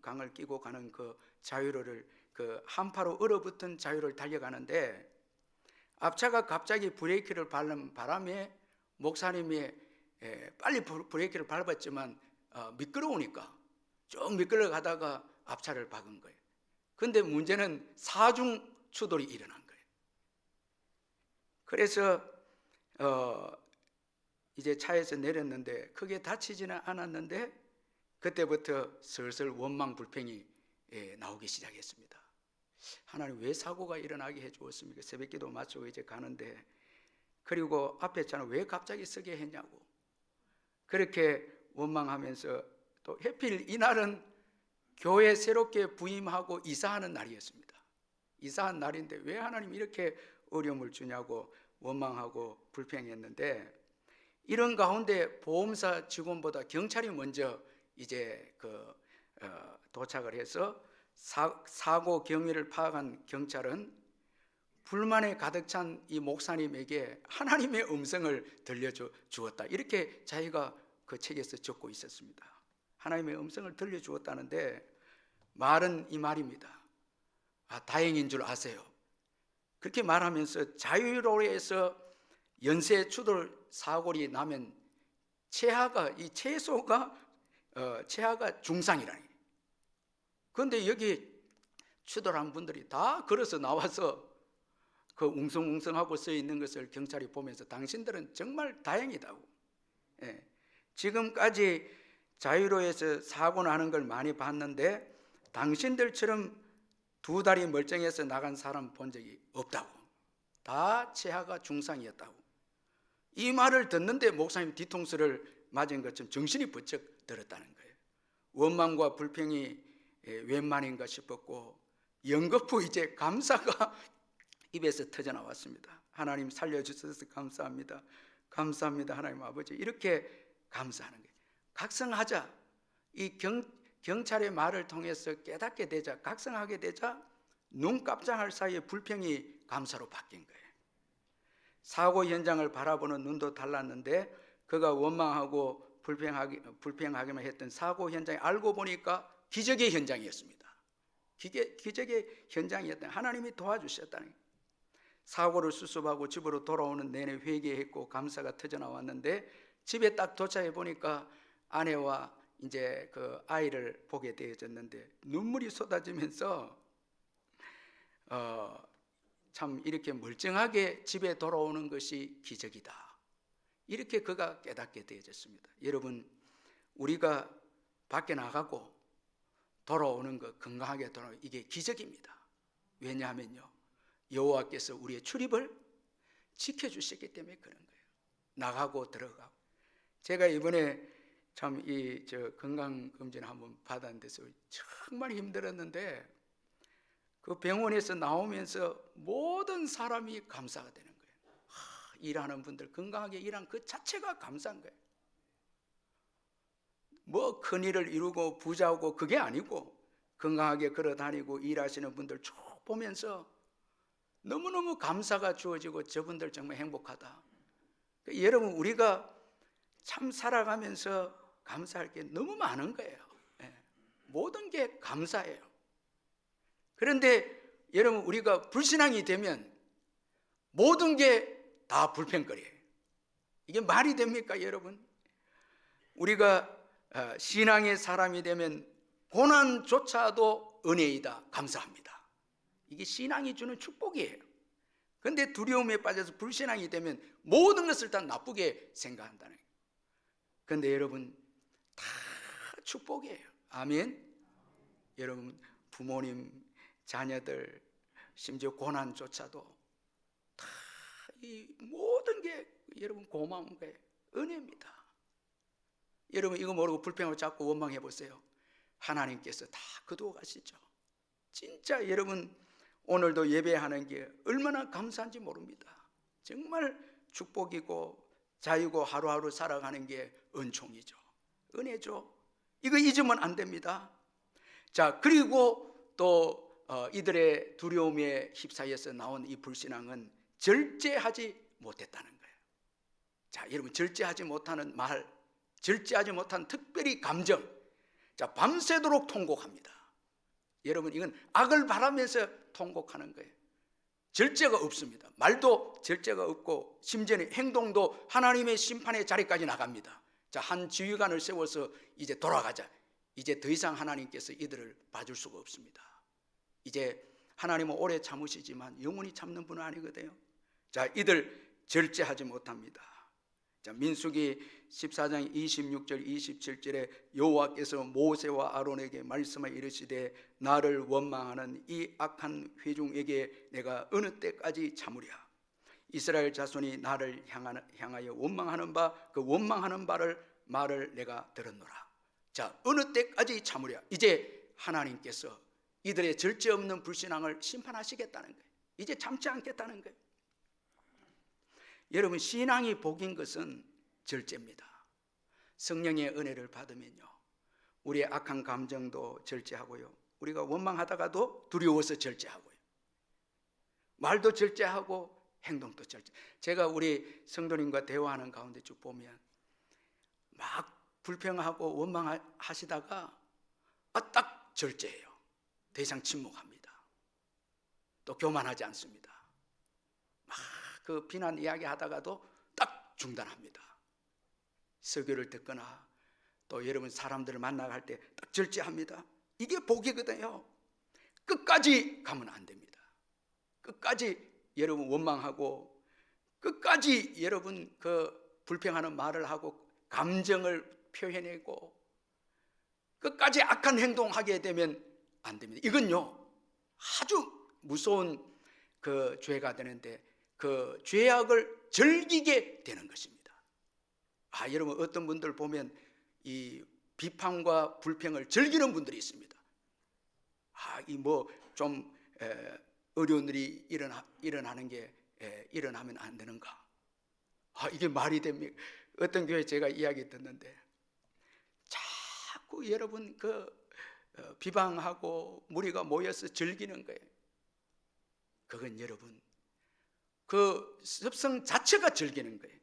강을 끼고 가는 그 자유로를 한파로 얼어붙은 자유를 달려가는데 앞차가 갑자기 브레이크를 밟는 바람에 목사님이 빨리 브레이크를 밟았지만 미끄러우니까 좀 미끌러 가다가 앞차를 박은 거예요. 근데 문제는 사중 추돌이 일어난 거예요. 그래서 이제 차에서 내렸는데 크게 다치지는 않았는데 그때부터 슬슬 원망 불평이 나오기 시작했습니다. 하나님 왜 사고가 일어나게 해주었습니까? 새벽기도 마치고 이제 가는데, 그리고 앞에 차는 왜 갑자기 서게 했냐고 그렇게 원망하면서, 또 해필 이날은 교회 새롭게 부임하고 이사하는 날이었습니다. 이사한 날인데 왜 하나님 이렇게 어려움을 주냐고 원망하고 불평했는데, 이런 가운데 보험사 직원보다 경찰이 먼저 이제 도착을 해서 사고 경위를 파악한 경찰은 불만에 가득 찬 이 목사님에게 하나님의 음성을 들려주었다, 이렇게 자기가 그 책에서 적고 있었습니다. 하나님의 음성을 들려주었다는데 말은 이 말입니다. 다행인 줄 아세요. 그렇게 말하면서 자유로에서 연쇄 추돌 사고리 나면 이 최소가 중상이라니. 그런데 여기 추돌한 분들이 다 걸어서 나와서 그 웅성웅성하고 써 있는 것을 경찰이 보면서 당신들은 정말 다행이다고. 지금까지 자유로에서 사고 나는 걸 많이 봤는데 당신들처럼 두 다리 멀쩡해서 나간 사람 본 적이 없다고. 다 체하가 중상이었다고. 이 말을 듣는데 목사님 뒤통수를 맞은 것처럼 정신이 번쩍 들었다는 거예요. 원망과 불평이 웬만인가 싶었고 연거푸 이제 감사가 입에서 터져 나왔습니다. 하나님 살려주셔서 감사합니다. 감사합니다 하나님 아버지. 이렇게 감사하는 거예요. 각성하자. 이 경찰의 말을 통해서 깨닫게 되자, 각성하게 되자 눈 깜짝할 사이에 불평이 감사로 바뀐 거예요. 사고 현장을 바라보는 눈도 달랐는데 그가 원망하고 불평하기만 했던 사고 현장이 알고 보니까 기적의 현장이었습니다. 기적의 현장이었다. 하나님이 도와주셨다는 거예요. 사고를 수습하고 집으로 돌아오는 내내 회개했고 감사가 터져 나왔는데 집에 딱 도착해 보니까 아내와 이제 그 아이를 보게 되어졌는데 눈물이 쏟아지면서 참 이렇게 멀쩡하게 집에 돌아오는 것이 기적이다, 이렇게 그가 깨닫게 되어졌습니다. 여러분, 우리가 밖에 나가고 돌아오는 것, 건강하게 돌아오는 것, 이게 기적입니다. 왜냐하면요, 여호와께서 우리의 출입을 지켜주셨기 때문에 그런 거예요. 나가고 들어가고. 제가 이번에 참 건강검진 한번 받았는데서 정말 힘들었는데 그 병원에서 나오면서 모든 사람이 감사가 되는 거예요. 일하는 분들 건강하게 일한 그 자체가 감사한 거예요. 뭐 큰일을 이루고 부자고 그게 아니고 건강하게 걸어다니고 일하시는 분들 쭉 보면서 너무너무 감사가 주어지고 저분들 정말 행복하다. 여러분, 우리가 참 살아가면서 감사할 게 너무 많은 거예요. 모든 게 감사해요. 그런데 여러분, 우리가 불신앙이 되면 모든 게 다 불평거려요. 이게 말이 됩니까 여러분? 우리가 신앙의 사람이 되면 고난조차도 은혜이다, 감사합니다. 이게 신앙이 주는 축복이에요. 그런데 두려움에 빠져서 불신앙이 되면 모든 것을 다 나쁘게 생각한다는 거예요. 그런데 여러분, 다 축복이에요. 아멘. 여러분, 부모님, 자녀들, 심지어 고난조차도 다 이 모든 게 여러분 고마운 거예요. 은혜입니다. 여러분, 이거 모르고 불평을 자꾸 원망해 보세요. 하나님께서 다 거두어 가시죠. 진짜 여러분, 오늘도 예배하는 게 얼마나 감사한지 모릅니다. 정말 축복이고 자유고 하루하루 살아가는 게 은총이죠. 은혜죠. 이거 잊으면 안 됩니다. 자, 그리고 또 이들의 두려움에 휩싸여서 나온 이 불신앙은 절제하지 못했다는 거예요. 자, 여러분, 절제하지 못하는 말, 절제하지 못한 특별히 감정, 자, 밤새도록 통곡합니다. 여러분, 이건 악을 바라면서 통곡하는 거예요. 절제가 없습니다. 말도 절제가 없고 심지어는 행동도 하나님의 심판의 자리까지 나갑니다. 자, 한 지휘관을 세워서 이제 돌아가자. 이제 더 이상 하나님께서 이들을 봐줄 수가 없습니다. 이제 하나님은 오래 참으시지만 영원히 참는 분은 아니거든요. 자, 이들 절제하지 못합니다. 자, 민수기 14장 26절 27절에 여호와께서 모세와 아론에게 말씀하 이르시되 나를 원망하는 이 악한 회중에게 내가 어느 때까지 참으랴. 이스라엘 자손이 나를 향하여 원망하는 바 그 원망하는 말을 내가 들었노라. 자, 어느 때까지 참으랴. 이제 하나님께서 이들의 절제 없는 불신앙을 심판하시겠다는 거예요. 이제 참지 않겠다는 거예요. 여러분, 신앙이 복인 것은 절제입니다. 성령의 은혜를 받으면요, 우리의 악한 감정도 절제하고요, 우리가 원망하다가도 두려워서 절제하고요, 말도 절제하고 행동도 절제. 제가 우리 성도님과 대화하는 가운데 쭉 보면 막 불평하고 원망하시다가 딱 절제해요. 더 이상 침묵합니다. 또 교만하지 않습니다. 막 그 비난 이야기 하다가도 딱 중단합니다. 설교를 듣거나 또 여러분 사람들을 만나갈 때 딱 절제합니다. 이게 복이거든요. 끝까지 가면 안 됩니다. 끝까지 여러분 원망하고 끝까지 여러분 그 불평하는 말을 하고 감정을 표현하고 끝까지 악한 행동하게 되면 안 됩니다. 이건요 아주 무서운 그 죄가 되는데 그 죄악을 즐기게 되는 것입니다. 여러분 어떤 분들 보면 이 비판과 불평을 즐기는 분들이 있습니다. 이 뭐 좀 어려운 일이 일어나는 게 일어나면 안 되는가? 이게 말이 됩니까? 어떤 교회 제가 이야기 듣는데 자꾸 여러분 그 비방하고 무리가 모여서 즐기는 거예요. 그건 여러분 그 습성 자체가 즐기는 거예요.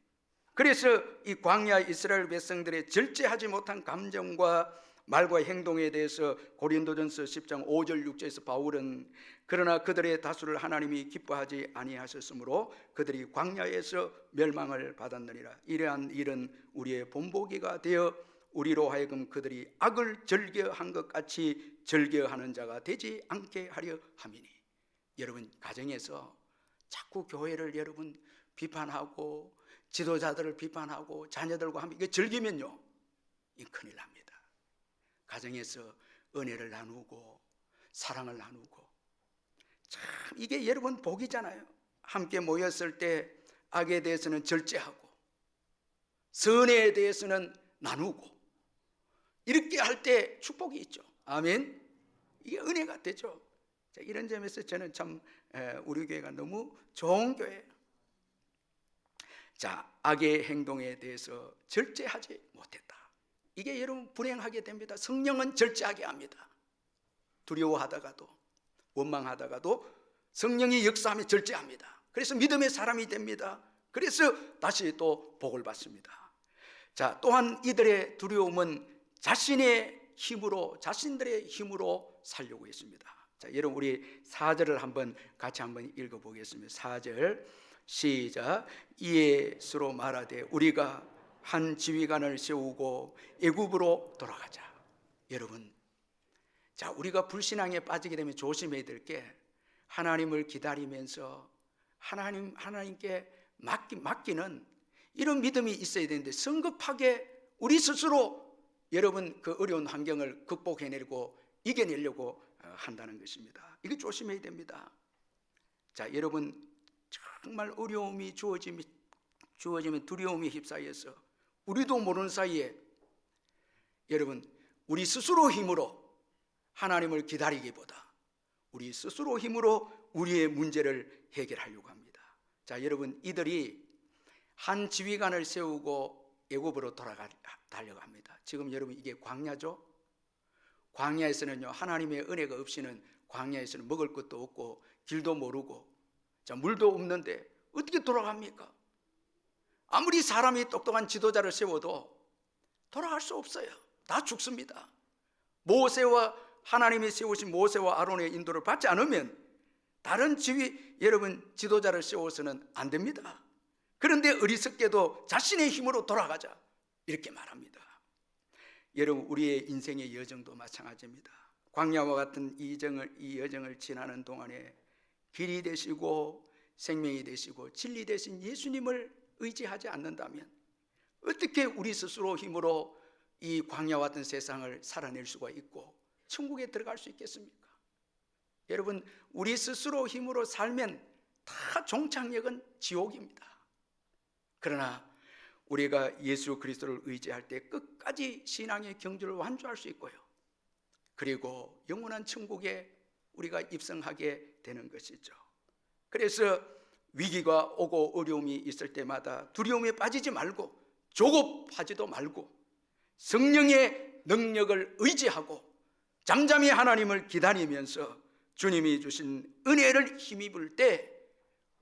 그래서 이 광야 이스라엘 백성들의 절제하지 못한 감정과 말과 행동에 대해서 고린도전서 10장 5절 6절에서 바울은 그러나 그들의 다수를 하나님이 기뻐하지 아니하셨으므로 그들이 광야에서 멸망을 받았느니라. 이러한 일은 우리의 본보기가 되어 우리로 하여금 그들이 악을 즐겨한 것 같이 즐겨하는 자가 되지 않게 하려 함이니. 여러분 가정에서 자꾸 교회를 여러분 비판하고 지도자들을 비판하고 자녀들과 함께 즐기면요 이 큰일 납니다. 가정에서 은혜를 나누고 사랑을 나누고 참 이게 여러분 복이잖아요. 함께 모였을 때 악에 대해서는 절제하고 선에 대해서는 나누고 이렇게 할 때 축복이 있죠. 아멘. 이게 은혜가 되죠. 자, 이런 점에서 저는 참 우리 교회가 너무 좋은 교회예요. 자, 악의 행동에 대해서 절제하지 못했다. 이게 여러분 불행하게 됩니다. 성령은 절제하게 합니다. 두려워하다가도 원망하다가도 성령이 역사하며 절제합니다. 그래서 믿음의 사람이 됩니다. 그래서 다시 또 복을 받습니다. 자, 또한 이들의 두려움은 자신들의 힘으로 살려고 했습니다. 자, 여러분 우리 4절을 한번 같이 한번 읽어보겠습니다. 4절 시작. 이에 서로 말하되 우리가 한 지휘관을 세우고 애굽으로 돌아가자. 여러분, 자, 우리가 불신앙에 빠지게 되면 조심해야 될 게 하나님을 기다리면서 하나님께 맡기는 이런 믿음이 있어야 되는데 성급하게 우리 스스로 여러분 그 어려운 환경을 극복해내고 이겨내려고 한다는 것입니다. 이거 조심해야 됩니다. 자, 여러분 정말 어려움이 주어지면 두려움이 휩싸여서 우리도 모르는 사이에 여러분 우리 스스로 힘으로 하나님을 기다리기보다 우리 스스로 힘으로 우리의 문제를 해결하려고 합니다. 자, 여러분 이들이 한 지휘관을 세우고 애굽으로 달려갑니다. 지금 여러분 이게 광야죠. 광야에서는요 하나님의 은혜가 없이는 광야에서는 먹을 것도 없고 길도 모르고 자, 물도 없는데 어떻게 돌아갑니까? 아무리 사람이 똑똑한 지도자를 세워도 돌아갈 수 없어요. 다 죽습니다. 모세와 하나님이 세우신 모세와 아론의 인도를 받지 않으면 다른 여러분 지도자를 세워서는 안 됩니다. 그런데 어리석게도 자신의 힘으로 돌아가자 이렇게 말합니다. 여러분, 우리의 인생의 여정도 마찬가지입니다. 광야와 같은 이 여정을 지나는 동안에 길이 되시고 생명이 되시고 진리 되신 예수님을 의지하지 않는다면 어떻게 우리 스스로 힘으로 이 광야와 같은 세상을 살아낼 수가 있고 천국에 들어갈 수 있겠습니까? 여러분, 우리 스스로 힘으로 살면 다 종착역은 지옥입니다. 그러나 우리가 예수 그리스도를 의지할 때 끝까지 신앙의 경주를 완주할 수 있고요, 그리고 영원한 천국에 우리가 입성하게 되는 것이죠. 그래서 위기가 오고 어려움이 있을 때마다 두려움에 빠지지 말고 조급하지도 말고 성령의 능력을 의지하고 잠잠히 하나님을 기다리면서 주님이 주신 은혜를 힘입을 때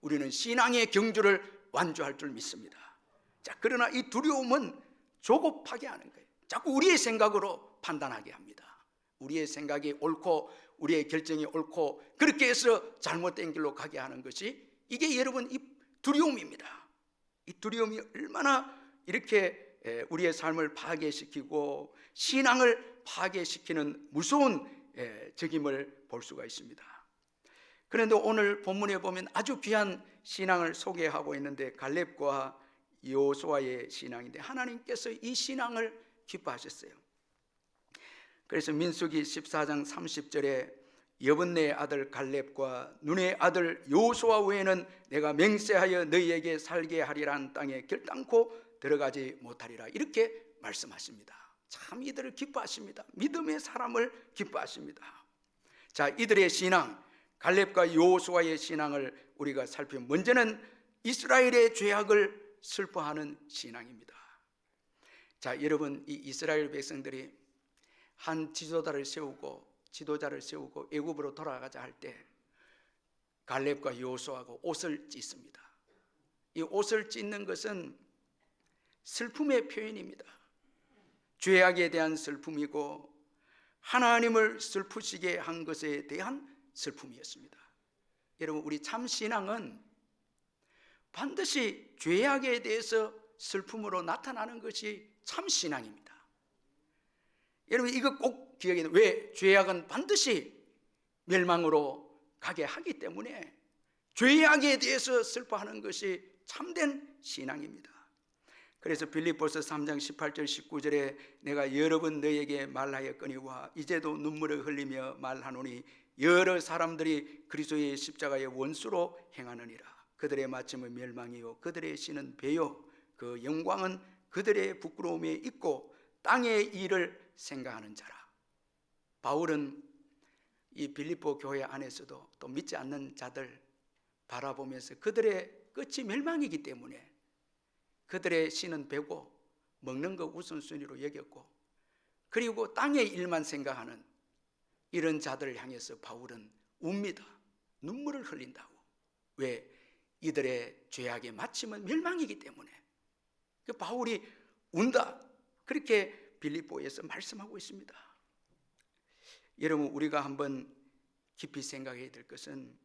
우리는 신앙의 경주를 완주할 줄 믿습니다. 자, 그러나 이 두려움은 조급하게 하는 거예요. 자꾸 우리의 생각으로 판단하게 합니다. 우리의 생각이 옳고 우리의 결정이 옳고 그렇게 해서 잘못된 길로 가게 하는 것이 이게 여러분 이 두려움입니다. 이 두려움이 얼마나 이렇게 우리의 삶을 파괴시키고 신앙을 파괴시키는 무서운 적임을 볼 수가 있습니다. 그런데 오늘 본문에 보면 아주 귀한 신앙을 소개하고 있는데 갈렙과 여호수아의 신앙인데 하나님께서 이 신앙을 기뻐하셨어요. 그래서 민수기 14장 30절에 여분네의 아들 갈렙과 눈의 아들 여호수아 외에는 내가 맹세하여 너희에게 살게 하리라는 땅에 결단코 들어가지 못하리라 이렇게 말씀하십니다. 참 이들을 기뻐하십니다. 믿음의 사람을 기뻐하십니다. 자, 이들의 신앙, 갈렙과 여호수아의 신앙을 우리가 살피면 먼저는 이스라엘의 죄악을 슬퍼하는 신앙입니다. 자, 여러분, 이 이스라엘 백성들이 한 지도자를 세우고 애굽으로 돌아가자 할 때 갈렙과 여호수아가 옷을 찢습니다. 이 옷을 찢는 것은 슬픔의 표현입니다. 죄악에 대한 슬픔이고 하나님을 슬프시게 한 것에 대한 슬픔이었습니다. 여러분, 우리 참 신앙은 반드시 죄악에 대해서 슬픔으로 나타나는 것이 참 신앙입니다. 여러분, 이거 꼭 기억해야 돼요. 왜? 죄악은 반드시 멸망으로 가게 하기 때문에 죄악에 대해서 슬퍼하는 것이 참된 신앙입니다. 그래서 빌립보서 3장 18절 19절에 내가 여러 번 너에게 말하였거니와 이제도 눈물을 흘리며 말하노니 여러 사람들이 그리스도의 십자가의 원수로 행하느니라. 그들의 마침은 멸망이요 그들의 신은 배요 그 영광은 그들의 부끄러움에 있고 땅의 일을 생각하는 자라. 바울은 이 빌립보 교회 안에서도 또 믿지 않는 자들 바라보면서 그들의 끝이 멸망이기 때문에 그들의 신은 배고 먹는 거 우선순위로 여겼고 그리고 땅의 일만 생각하는 이런 자들을 향해서 바울은 웁니다. 눈물을 흘린다고. 왜? 이들의 죄악의 마침은 멸망이기 때문에. 그 바울이 운다. 그렇게 빌립보에서 말씀하고 있습니다. 여러분, 우리가 한번 깊이 생각해야 될 것은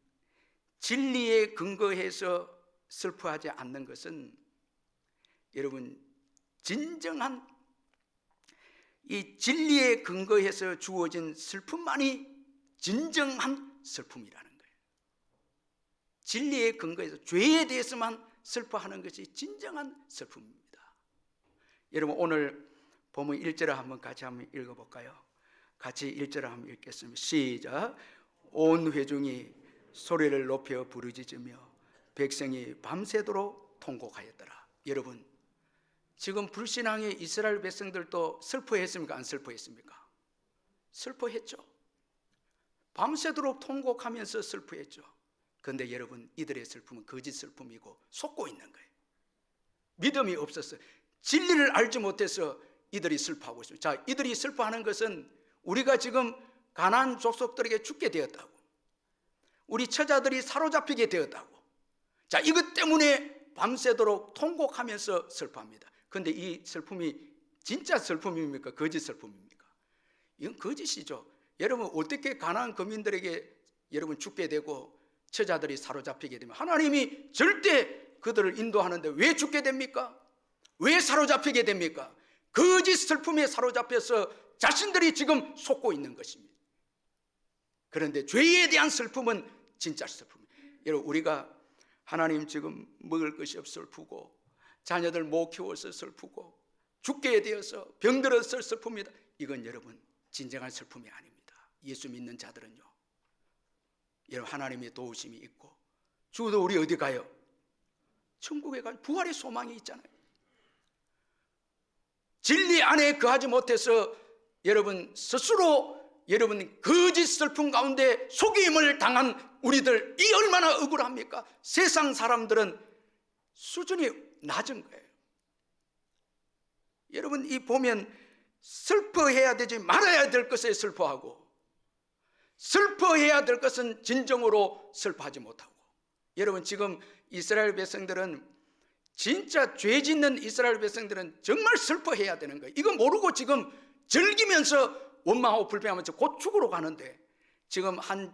진리에 근거해서 슬퍼하지 않는 것은 여러분 진정한 이 진리에 근거해서 주어진 슬픔만이 진정한 슬픔이라는 거예요. 진리에 근거해서 죄에 대해서만 슬퍼하는 것이 진정한 슬픔입니다. 여러분, 오늘 본문 1절을 한번 같이 한번 읽어볼까요? 같이 1절을 한번 읽겠습니다. 시작. 온 회중이 소리를 높여 부르짖으며 백성이 밤새도록 통곡하였더라. 여러분, 지금 불신앙의 이스라엘 백성들도 슬퍼했습니까? 안 슬퍼했습니까? 슬퍼했죠. 밤새도록 통곡하면서 슬퍼했죠. 그런데 여러분, 이들의 슬픔은 거짓 슬픔이고 속고 있는 거예요. 믿음이 없었어요. 진리를 알지 못해서 이들이 슬퍼하고 있습니다. 자, 이들이 슬퍼하는 것은 우리가 지금 가나안 족속들에게 죽게 되었다고, 우리 처자들이 사로잡히게 되었다고. 자, 이것 때문에 밤새도록 통곡하면서 슬퍼합니다. 그런데 이 슬픔이 진짜 슬픔입니까? 거짓 슬픔입니까? 이건 거짓이죠. 여러분, 어떻게 가나안 거민들에게 여러분 죽게 되고 처자들이 사로잡히게 되면 하나님이 절대 그들을 인도하는데 왜 죽게 됩니까? 왜 사로잡히게 됩니까? 거짓 슬픔에 사로잡혀서 자신들이 지금 속고 있는 것입니다. 그런데 죄에 대한 슬픔은 진짜 슬픔이에요. 여러분, 우리가 하나님 지금 먹을 것이 없어 슬프고 자녀들 못 키워서 슬프고 죽게 되어서 병들어서 슬픕니다. 이건 여러분 진정한 슬픔이 아닙니다. 예수 믿는 자들은요, 여러분 하나님의 도우심이 있고 죽어도 우리 어디 가요? 천국에 가요. 부활의 소망이 있잖아요. 진리 안에 거하지 못해서 여러분 스스로 여러분 거짓 슬픔 가운데 속임을 당한 우리들, 이 얼마나 억울합니까? 세상 사람들은 수준이 낮은 거예요. 여러분, 이 보면 슬퍼해야 되지 말아야 될 것에 슬퍼하고 슬퍼해야 될 것은 진정으로 슬퍼하지 못하고. 여러분, 지금 이스라엘 백성들은 진짜 죄 짓는 이스라엘 백성들은 정말 슬퍼해야 되는 거예요. 이거 모르고 지금 즐기면서 원망하고 불평하면서 곧 죽으러 가는데, 지금 한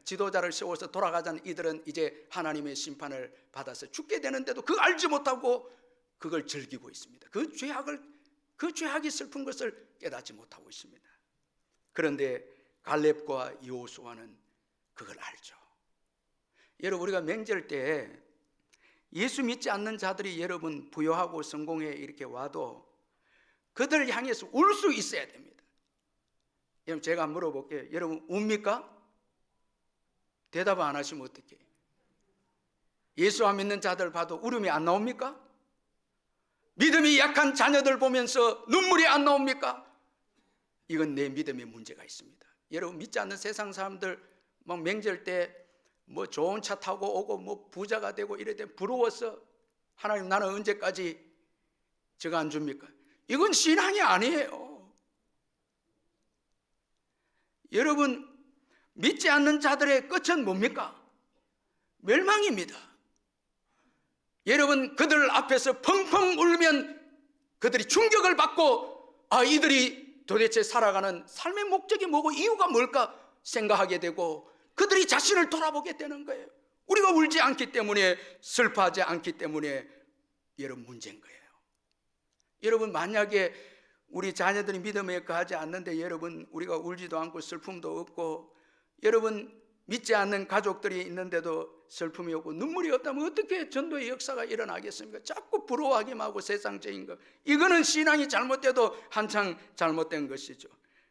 지도자를 세워서 돌아가자는 이들은 이제 하나님의 심판을 받아서 죽게 되는데도 그걸 알지 못하고 그걸 즐기고 있습니다. 그 죄악이 슬픈 것을 깨닫지 못하고 있습니다. 그런데 갈렙과 여호수아는 그걸 알죠. 여러분, 우리가 명절 때 예수 믿지 않는 자들이 여러분 부요하고 성공에 이렇게 와도 그들을 향해서 울 수 있어야 됩니다. 여러분, 제가 물어볼게요. 여러분 웁니까? 대답을 안 하시면 어떡해요? 예수 안 믿는 자들 봐도 울음이 안 나옵니까? 믿음이 약한 자녀들 보면서 눈물이 안 나옵니까? 이건 내 믿음에 문제가 있습니다. 여러분, 믿지 않는 세상 사람들 막 명절 때 뭐 좋은 차 타고 오고 뭐 부자가 되고 이래 때 부러워서 하나님 나는 언제까지 저거 안 줍니까? 이건 신앙이 아니에요. 여러분, 믿지 않는 자들의 끝은 뭡니까? 멸망입니다. 여러분, 그들 앞에서 펑펑 울면 그들이 충격을 받고 이들이 도대체 살아가는 삶의 목적이 뭐고 이유가 뭘까 생각하게 되고 그들이 자신을 돌아보게 되는 거예요. 우리가 울지 않기 때문에, 슬퍼하지 않기 때문에 여러분 문제인 거예요. 여러분, 만약에 우리 자녀들이 믿음에 거하지 않는데 여러분 우리가 울지도 않고 슬픔도 없고 여러분 믿지 않는 가족들이 있는데도 슬픔이 없고 눈물이 없다면 어떻게 전도의 역사가 일어나겠습니까? 자꾸 부러워하기만 하고 세상적인 것, 이거는 신앙이 잘못돼도 한창 잘못된 것이죠.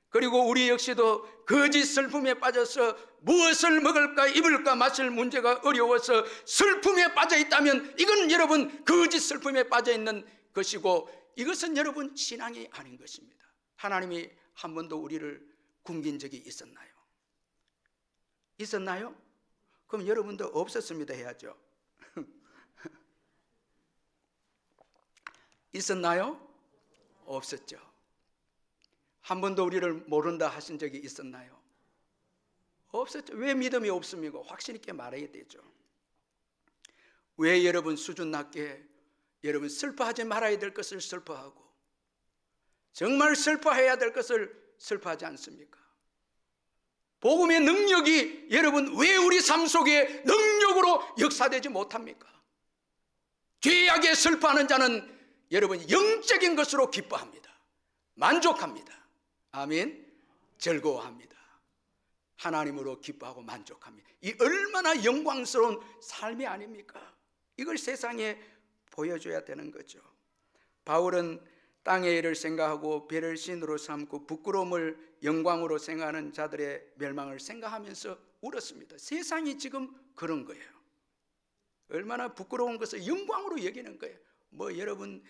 그리고 우리 역시도 거짓 슬픔에 빠져서 무엇을 먹을까 입을까 마실 문제가 어려워서 슬픔에 빠져 있다면 이건 여러분 거짓 슬픔에 빠져 있는 것이고, 이것은 여러분 신앙이 아닌 것입니다. 하나님이 한 번도 우리를 굶긴 적이 있었나요? 있었나요? 그럼 여러분도 없었습니다 해야죠. 있었나요? 없었죠. 한 번도 우리를 모른다 하신 적이 있었나요? 없었죠. 왜 믿음이 없습니까? 확신 있게 말해야 되죠. 왜 여러분 수준 낮게 여러분 슬퍼하지 말아야 될 것을 슬퍼하고 정말 슬퍼해야 될 것을 슬퍼하지 않습니까? 복음의 능력이 여러분 왜 우리 삶 속에 능력으로 역사되지 못합니까? 죄악에 슬퍼하는 자는 여러분 영적인 것으로 기뻐합니다. 만족합니다. 아멘. 즐거워합니다. 하나님으로 기뻐하고 만족합니다. 이 얼마나 영광스러운 삶이 아닙니까? 이걸 세상에 보여줘야 되는 거죠. 바울은 땅의 일을 생각하고 배를 신으로 삼고 부끄러움을 영광으로 생각하는 자들의 멸망을 생각하면서 울었습니다. 세상이 지금 그런 거예요. 얼마나 부끄러운 것을 영광으로 여기는 거예요. 뭐 여러분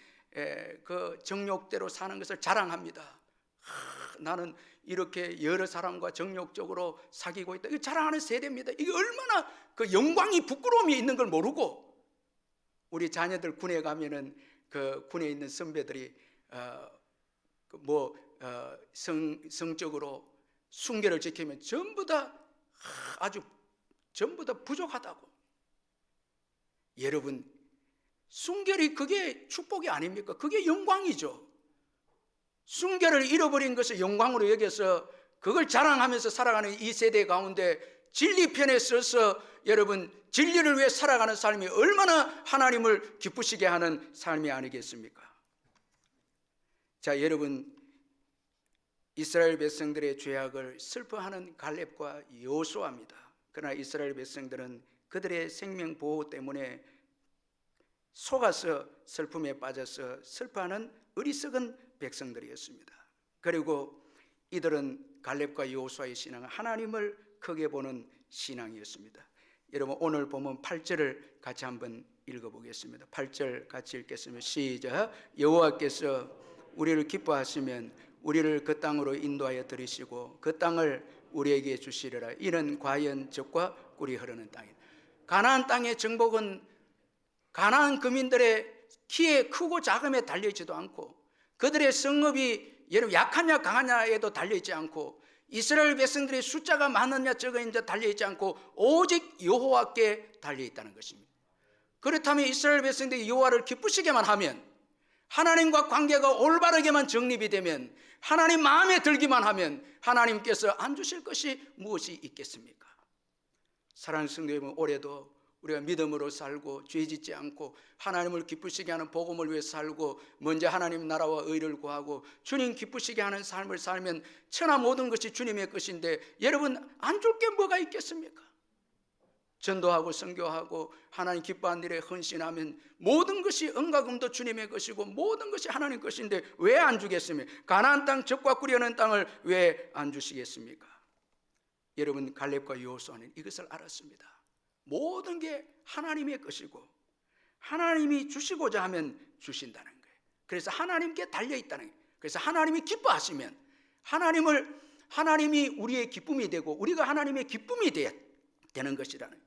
그 정욕대로 사는 것을 자랑합니다. 나는 이렇게 여러 사람과 정욕적으로 사귀고 있다. 이거 자랑하는 세대입니다. 이게 얼마나 그 영광이 부끄러움이 있는 걸 모르고, 우리 자녀들 군에 가면은 그 군에 있는 선배들이 성적으로 순결을 지키면 전부 다 부족하다고. 여러분, 순결이 그게 축복이 아닙니까? 그게 영광이죠. 순결을 잃어버린 것을 영광으로 여겨서 그걸 자랑하면서 살아가는 이 세대 가운데 진리편에 서서 여러분 진리를 위해 살아가는 삶이 얼마나 하나님을 기쁘시게 하는 삶이 아니겠습니까? 자, 여러분, 이스라엘 백성들의 죄악을 슬퍼하는 갈렙과 여호수아입니다. 그러나 이스라엘 백성들은 그들의 생명 보호 때문에 속아서 슬픔에 빠져서 슬퍼하는 어리석은 백성들이었습니다. 그리고 이들은 갈렙과 여호수아의 신앙은 하나님을 크게 보는 신앙이었습니다. 여러분, 오늘 보면 8절을 같이 한번 읽어보겠습니다. 8절 같이 읽겠습니다. 시작. 여호와께서 우리를 기뻐하시면 우리를 그 땅으로 인도하여 들이시고 그 땅을 우리에게 주시리라. 이는 과연 젖과 꿀이 흐르는 땅이다. 가나안 땅의 정복은 가나안 거민들의 키에 크고 작음에 달려있지도 않고 그들의 성읍이 여러분 약하냐 강하냐에도 달려있지 않고 이스라엘 백성들의 숫자가 많으냐 적으냐 달려있지 않고 오직 여호와께 달려있다는 것입니다. 그렇다면 이스라엘 백성들이 여호와를 기쁘시게만 하면, 하나님과 관계가 올바르게만 정립이 되면, 하나님 마음에 들기만 하면 하나님께서 안 주실 것이 무엇이 있겠습니까? 사랑하는 성도 여러분, 올해도 우리가 믿음으로 살고 죄짓지 않고 하나님을 기쁘시게 하는 복음을 위해 살고 먼저 하나님 나라와 의를 구하고 주님 기쁘시게 하는 삶을 살면 천하 모든 것이 주님의 것인데 여러분 안 줄 게 뭐가 있겠습니까? 전도하고 선교하고 하나님 기뻐하는 일에 헌신하면 모든 것이 은과 금도 주님의 것이고 모든 것이 하나님 것인데 왜 안 주겠습니까? 가나안 땅 젖과 꿀이 흐르는 땅을 왜 안 주시겠습니까? 여러분, 갈렙과 여호수아는 이것을 알았습니다. 모든 게 하나님의 것이고 하나님이 주시고자 하면 주신다는 거예요. 그래서 하나님께 달려있다는 거예요. 그래서 하나님이 기뻐하시면 하나님이 우리의 기쁨이 되고 우리가 하나님의 기쁨이 되는 것이라는 거예요.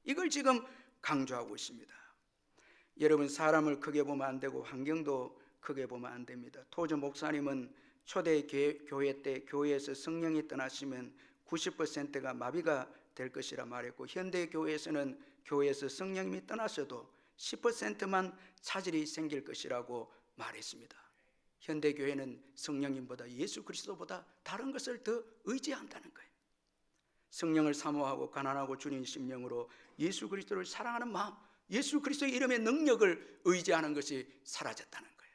이걸 지금 강조하고 있습니다. 여러분, 사람을 크게 보면 안 되고 환경도 크게 보면 안 됩니다. 토저 목사님은 초대 교회 때 교회에서 성령이 떠나시면 90%가 마비가 될 것이라 말했고, 현대 교회에서는 교회에서 성령님이 떠나서도 10%만 차질이 생길 것이라고 말했습니다. 현대 교회는 성령님보다 예수 그리스도보다 다른 것을 더 의지한다는 거예요. 성령을 사모하고 가난하고 주님 심령으로 예수 그리스도를 사랑하는 마음, 예수 그리스도의 이름의 능력을 의지하는 것이 사라졌다는 거예요.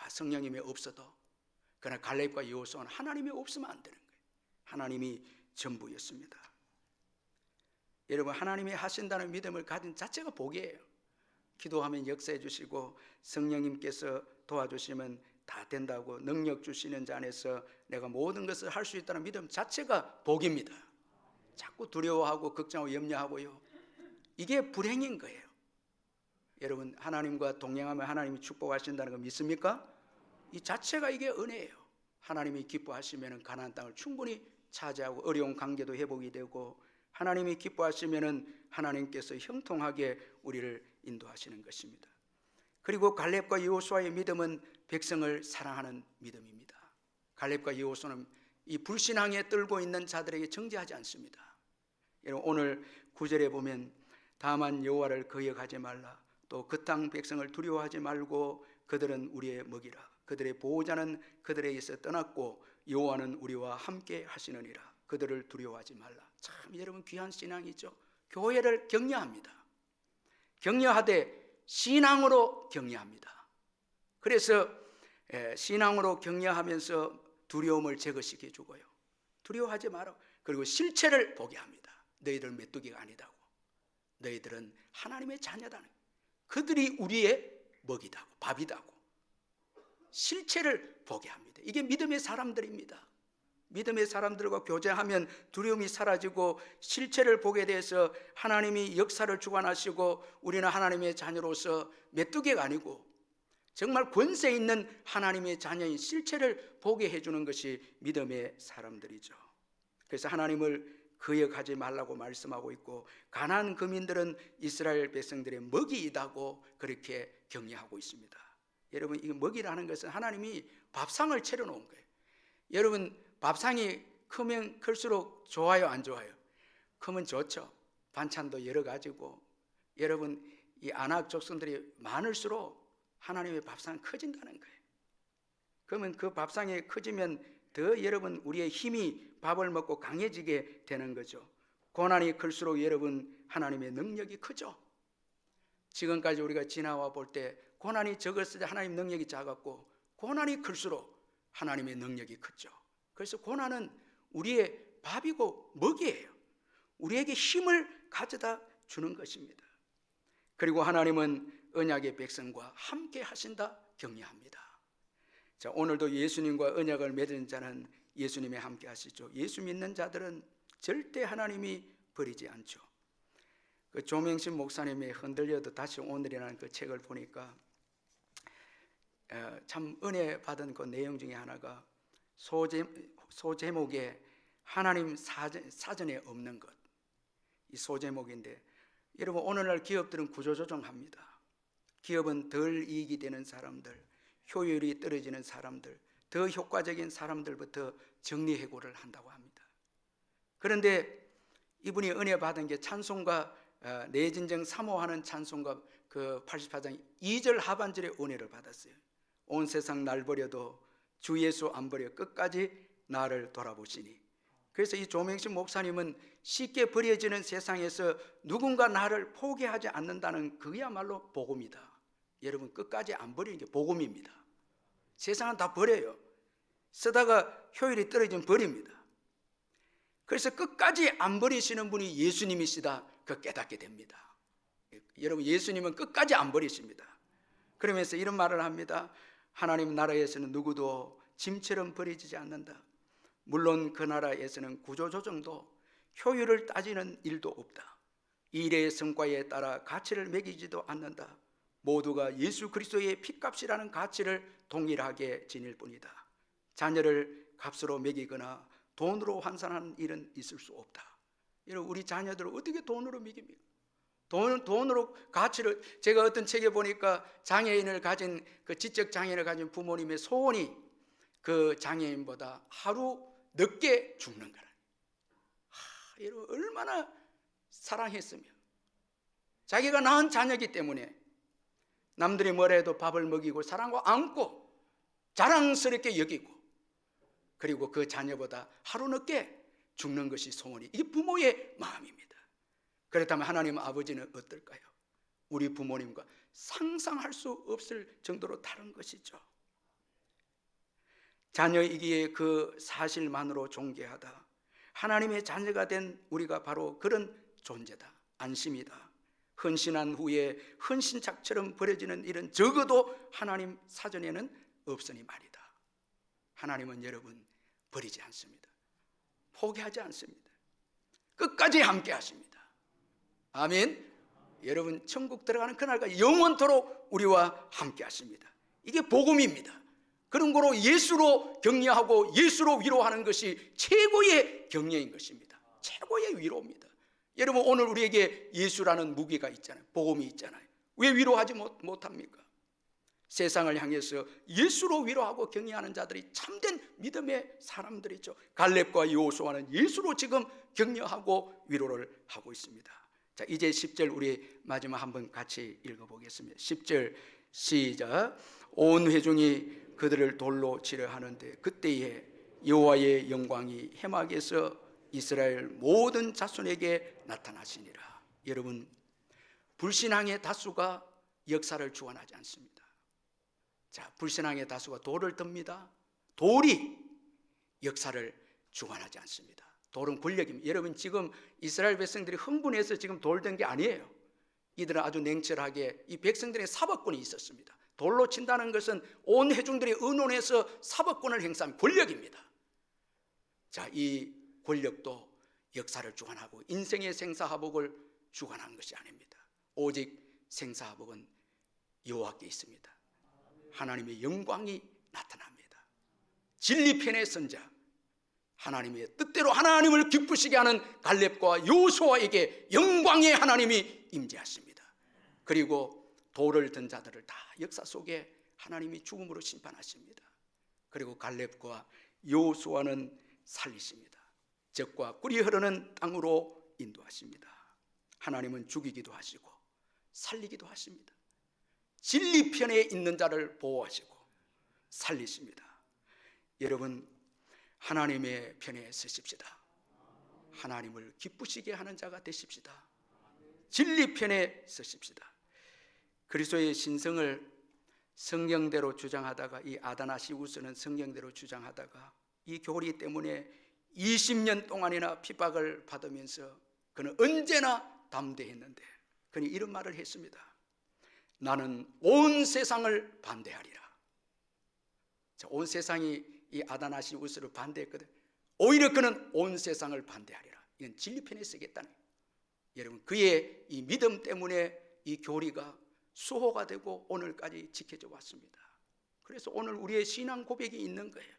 성령님이 없어도, 그러나 갈렙과 여호수아는 하나님이 없으면 안 되는 거예요. 하나님이 전부였습니다. 여러분, 하나님이 하신다는 믿음을 가진 자체가 복이에요. 기도하면 역사해 주시고 성령님께서 도와주시면 다 된다고, 능력 주시는 자 안에서 내가 모든 것을 할 수 있다는 믿음 자체가 복입니다. 자꾸 두려워하고 걱정하고 염려하고요, 이게 불행인 거예요. 여러분, 하나님과 동행하면 하나님이 축복하신다는 거 믿습니까? 이 자체가 이게 은혜예요. 하나님이 기뻐하시면 가나안 땅을 충분히 차지하고 어려운 관계도 회복이 되고, 하나님이 기뻐하시면 하나님께서 형통하게 우리를 인도하시는 것입니다. 그리고 갈렙과 여호수아의 믿음은 백성을 사랑하는 믿음입니다. 갈렙과 여호수아는 이 불신앙에 떨고 있는 자들에게 정죄하지 않습니다. 여러분, 오늘 9절에 보면 다만 여호와를 거역하지 말라, 또 그 땅 백성을 두려워하지 말고 그들은 우리의 먹이라, 그들의 보호자는 그들에게서 떠났고 여호와는 우리와 함께 하시느니라, 그들을 두려워하지 말라. 참 여러분, 귀한 신앙이죠. 교회를 격려합니다. 격려하되 신앙으로 격려합니다. 그래서 신앙으로 격려하면서 두려움을 제거시켜 주고요, 두려워하지 마라. 그리고 실체를 보게 합니다. 너희들은 메뚜기가 아니다고, 너희들은 하나님의 자녀다, 그들이 우리의 먹이다고, 밥이다고 실체를 보게 합니다. 이게 믿음의 사람들입니다. 믿음의 사람들과 교제하면 두려움이 사라지고 실체를 보게 돼서 하나님이 역사를 주관하시고 우리는 하나님의 자녀로서 메뚜기가 아니고 정말 권세 있는 하나님의 자녀인 실체를 보게 해주는 것이 믿음의 사람들이죠. 그래서 하나님을 거역하지 말라고 말씀하고 있고, 가나안 거민들은 이스라엘 백성들의 먹이이다고 그렇게 격려하고 있습니다. 여러분, 이 먹이라는 것은 하나님이 밥상을 차려놓은 거예요. 여러분, 밥상이 크면 클수록 좋아요, 안 좋아요? 크면 좋죠. 반찬도 여러 가지고, 여러분, 이 안악 족속들이 많을수록 하나님의 밥상은 커진다는 거예요. 그러면 그 밥상이 커지면 더 여러분 우리의 힘이 밥을 먹고 강해지게 되는 거죠. 고난이 클수록 여러분 하나님의 능력이 크죠. 지금까지 우리가 지나와 볼 때 고난이 적었을 때 하나님 능력이 작았고, 고난이 클수록 하나님의 능력이 크죠. 그래서 고난은 우리의 밥이고 먹이에요. 우리에게 힘을 가져다 주는 것입니다. 그리고 하나님은 언약의 백성과 함께 하신다 격려합니다. 자, 오늘도 예수님과 언약을 맺은 자는 예수님이 함께 하시죠. 예수 믿는 자들은 절대 하나님이 버리지 않죠. 그 조명신 목사님의 흔들려도 다시 오늘이라는 그 책을 보니까 참 은혜 받은 그 내용 중에 하나가 소제목에 하나님 사전에 없는 것, 이 소제목인데, 여러분 오늘날 기업들은 구조조정합니다. 기업은 덜 이익이 되는 사람들, 효율이 떨어지는 사람들, 더 효과적인 사람들부터 정리해고를 한다고 합니다. 그런데 이분이 은혜 받은 게 찬송가 내 진정 사모하는 찬송가 그 84장 2절 하반절에 은혜를 받았어요. 온 세상 날 버려도 주 예수 안 버려 끝까지 나를 돌아보시니. 그래서 이 조명식 목사님은 쉽게 버려지는 세상에서 누군가 나를 포기하지 않는다는 그야말로 복음이다. 여러분 끝까지 안 버리는 게 복음입니다. 세상은 다 버려요. 쓰다가 효율이 떨어지면 버립니다. 그래서 끝까지 안 버리시는 분이 예수님이시다, 그 깨닫게 됩니다. 여러분 예수님은 끝까지 안 버리십니다. 그러면서 이런 말을 합니다. 하나님 나라에서는 누구도 짐처럼 버려지지 않는다. 물론 그 나라에서는 구조조정도 효율을 따지는 일도 없다. 일의 성과에 따라 가치를 매기지도 않는다. 모두가 예수 그리스도의 핏값이라는 가치를 동일하게 지닐 뿐이다. 자녀를 값으로 매기거나 돈으로 환산하는 일은 있을 수 없다. 여러분 우리 자녀들을 어떻게 돈으로 매깁니까? 돈으로 가치를, 제가 어떤 책에 보니까 장애인을 가진 그 지적 장애인을 가진 부모님의 소원이 그 장애인보다 하루 늦게 죽는 거라. 여러분 얼마나 사랑했으면, 자기가 낳은 자녀이기 때문에 남들이 뭐라 해도 밥을 먹이고 사랑하고 안고 자랑스럽게 여기고, 그리고 그 자녀보다 하루 늦게 죽는 것이 소원이, 이게 부모의 마음입니다. 그렇다면 하나님 아버지는 어떨까요? 우리 부모님과 상상할 수 없을 정도로 다른 것이죠. 자녀이기에 그 사실만으로 존귀하다. 하나님의 자녀가 된 우리가 바로 그런 존재다. 안심이다. 헌신한 후에 헌신짝처럼 버려지는 일은 적어도 하나님 사전에는 없으니 말이다. 하나님은 여러분 버리지 않습니다. 포기하지 않습니다. 끝까지 함께 하십니다. 아멘. 여러분 천국 들어가는 그날까지 영원토록 우리와 함께 하십니다. 이게 복음입니다. 그런 거로 예수로 격려하고 예수로 위로하는 것이 최고의 격려인 것입니다. 최고의 위로입니다. 여러분 오늘 우리에게 예수라는 무기가 있잖아요. 복음이 있잖아요. 왜 위로하지 못합니까? 세상을 향해서 예수로 위로하고 격려하는 자들이 참된 믿음의 사람들이죠. 갈렙과 여호수아는 예수로 지금 격려하고 위로를 하고 있습니다. 자, 이제 10절 우리 마지막 한번 같이 읽어보겠습니다. 10절 시작. 온 회중이 그들을 돌로 치려 하는데 그때에 여호와의 영광이 해막에서 이스라엘 모든 자손에게 나타나시니라. 여러분 불신앙의 다수가 역사를 주관하지 않습니다. 자, 불신앙의 다수가 돌을 듭니다. 돌이 역사를 주관하지 않습니다. 돌은 권력입니다. 여러분 지금 이스라엘 백성들이 흥분해서 지금 돌 든 게 아니에요. 이들은 아주 냉철하게 이 백성들의 사법권이 있었습니다. 돌로 친다는 것은 온 회중들이 의논해서 사법권을 행사한 권력입니다. 자, 이 권력도 역사를 주관하고 인생의 생사화복을 주관한 것이 아닙니다. 오직 생사화복은 여호와께 있습니다. 하나님의 영광이 나타납니다. 진리편의 선자, 하나님의 뜻대로 하나님을 기쁘시게 하는 갈렙과 여호수아에게 영광의 하나님이 임재하십니다. 그리고 돌을 든 자들을 다 역사 속에 하나님이 죽음으로 심판하십니다. 그리고 갈렙과 여호수아는 살리십니다. 젖과 꿀이 흐르는 땅으로 인도하십니다. 하나님은 죽이기도 하시고 살리기도 하십니다. 진리편에 있는 자를 보호하시고 살리십니다. 여러분 하나님의 편에 서십시다. 하나님을 기쁘시게 하는 자가 되십시다. 진리 편에 서십시다. 그리스도의 신성을 성경대로 주장하다가, 이 아다나시우스는 성경대로 주장하다가 이 교리 때문에 20년 동안이나 핍박을 받으면서 그는 언제나 담대했는데, 그는 이런 말을 했습니다. 나는 온 세상을 반대하리라. 온 세상이 이 아다나시우스를 반대했거든. 오히려 그는 온 세상을 반대하리라. 이건 진리 편에 서겠다는 거예요. 여러분, 그의 이 믿음 때문에 이 교리가 수호가 되고 오늘까지 지켜져 왔습니다. 그래서 오늘 우리의 신앙 고백이 있는 거예요.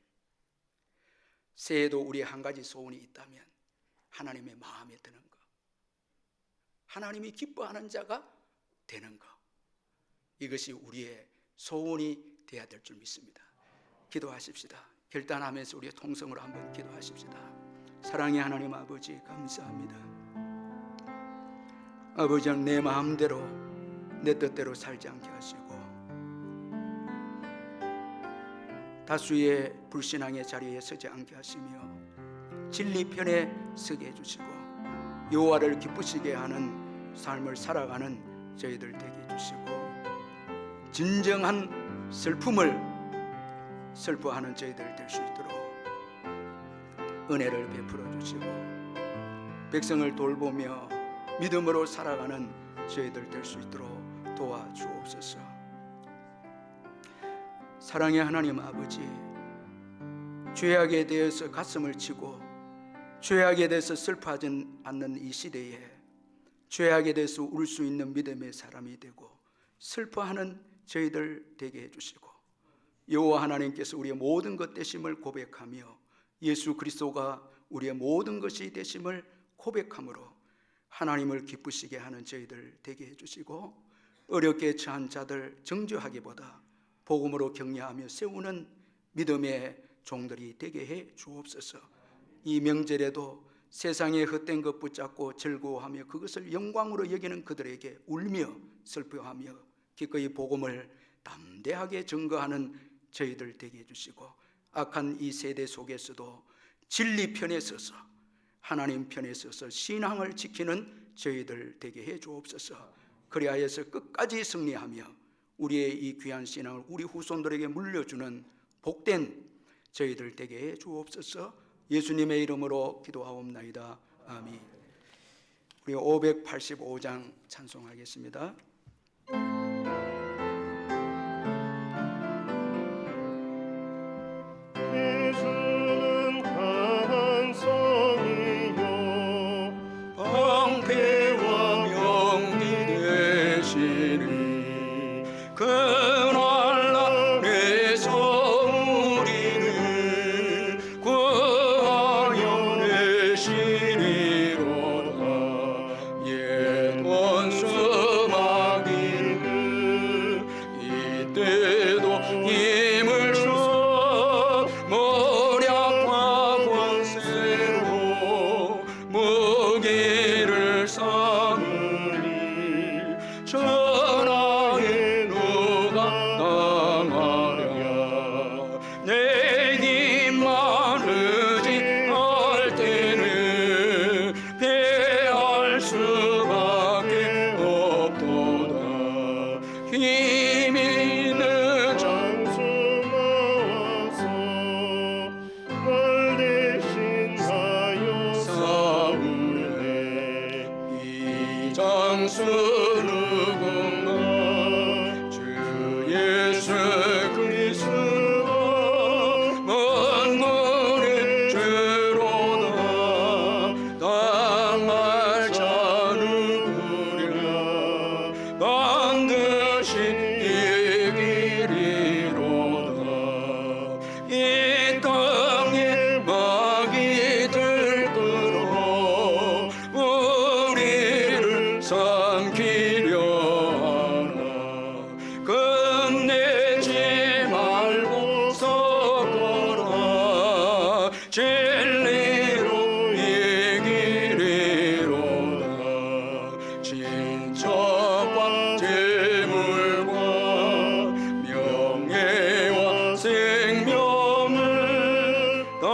새해도 우리의 한 가지 소원이 있다면 하나님의 마음에 드는 것, 하나님이 기뻐하는 자가 되는 것, 이것이 우리의 소원이 되어야 될 줄 믿습니다. 기도하십시다. 결단하면서 우리의 통성으로 한번 기도하십시다. 사랑의 하나님 아버지, 감사합니다. 아버지, 내 마음대로 내 뜻대로 살지 않게 하시고 다수의 불신앙의 자리에 서지 않게 하시며 진리 편에 서게 해주시고 여호와를 기쁘시게 하는 삶을 살아가는 저희들 되게 해주시고 진정한 슬픔을 슬퍼하는 저희들 될 수 있도록 은혜를 베풀어 주시고 백성을 돌보며 믿음으로 살아가는 저희들 될 수 있도록 도와주옵소서. 사랑의 하나님 아버지, 죄악에 대해서 가슴을 치고 죄악에 대해서 슬퍼하지 않는 이 시대에 죄악에 대해서 울 수 있는 믿음의 사람이 되고 슬퍼하는 저희들 되게 해주시고 여호와 하나님께서 우리의 모든 것 되심을 고백하며 예수 그리스도가 우리의 모든 것이 되심을 고백함으로 하나님을 기쁘시게 하는 저희들 되게 해주시고 어렵게 처한 자들 정죄하기보다 복음으로 격려하며 세우는 믿음의 종들이 되게 해 주옵소서. 이 명절에도 세상에 헛된 것 붙잡고 즐거워하며 그것을 영광으로 여기는 그들에게 울며 슬퍼하며 기꺼이 복음을 담대하게 증거하는 저희들 되게 해주시고 악한 이 세대 속에서도 진리 편에 서서 하나님 편에 서서 신앙을 지키는 저희들 되게 해 주옵소서. 그리하여서 끝까지 승리하며 우리의 이 귀한 신앙을 우리 후손들에게 물려주는 복된 저희들 되게 해 주옵소서. 예수님의 이름으로 기도하옵나이다. 아멘. 우리 585장 찬송하겠습니다. 예수는 강한 성이요 방패와 명리 되시니 그날 날에서 우리는 구하여 내시리로다. 옛 원수 마귀는 이때도 힘을 써 모략과 권세로 무기를 삼으니 전하에 누가 당하랴. 내 힘만 의지할 때는 패할 수밖에 없도다. 힘이 있는 장수 나와서 날 대신하여 싸우네. 이 장수 누군가 주 예수 그리스도 만군의 죄로다. 당할 자는 우리라 반드시 이기리로다. 이 땅에 마귀들 끌어 우리를 삼키려 하나. 겁내지 말고 서거라. 진리로 이기리로다. 진척과 재물과 명예와 생명을 다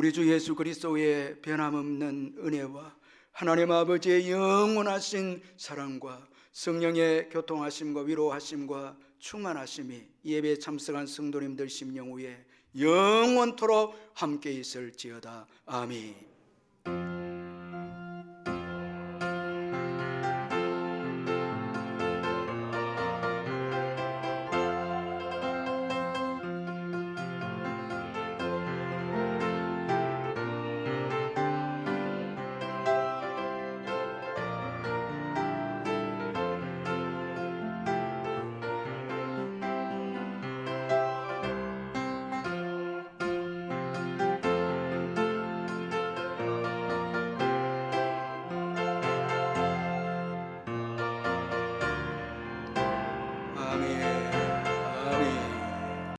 우리 주 예수 그리스도의 변함없는 은혜와 하나님 아버지의 영원하신 사랑과 성령의 교통하심과 위로하심과 충만하심이 예배에 참석한 성도님들 심령 위에 영원토록 함께 있을지어다. 아멘.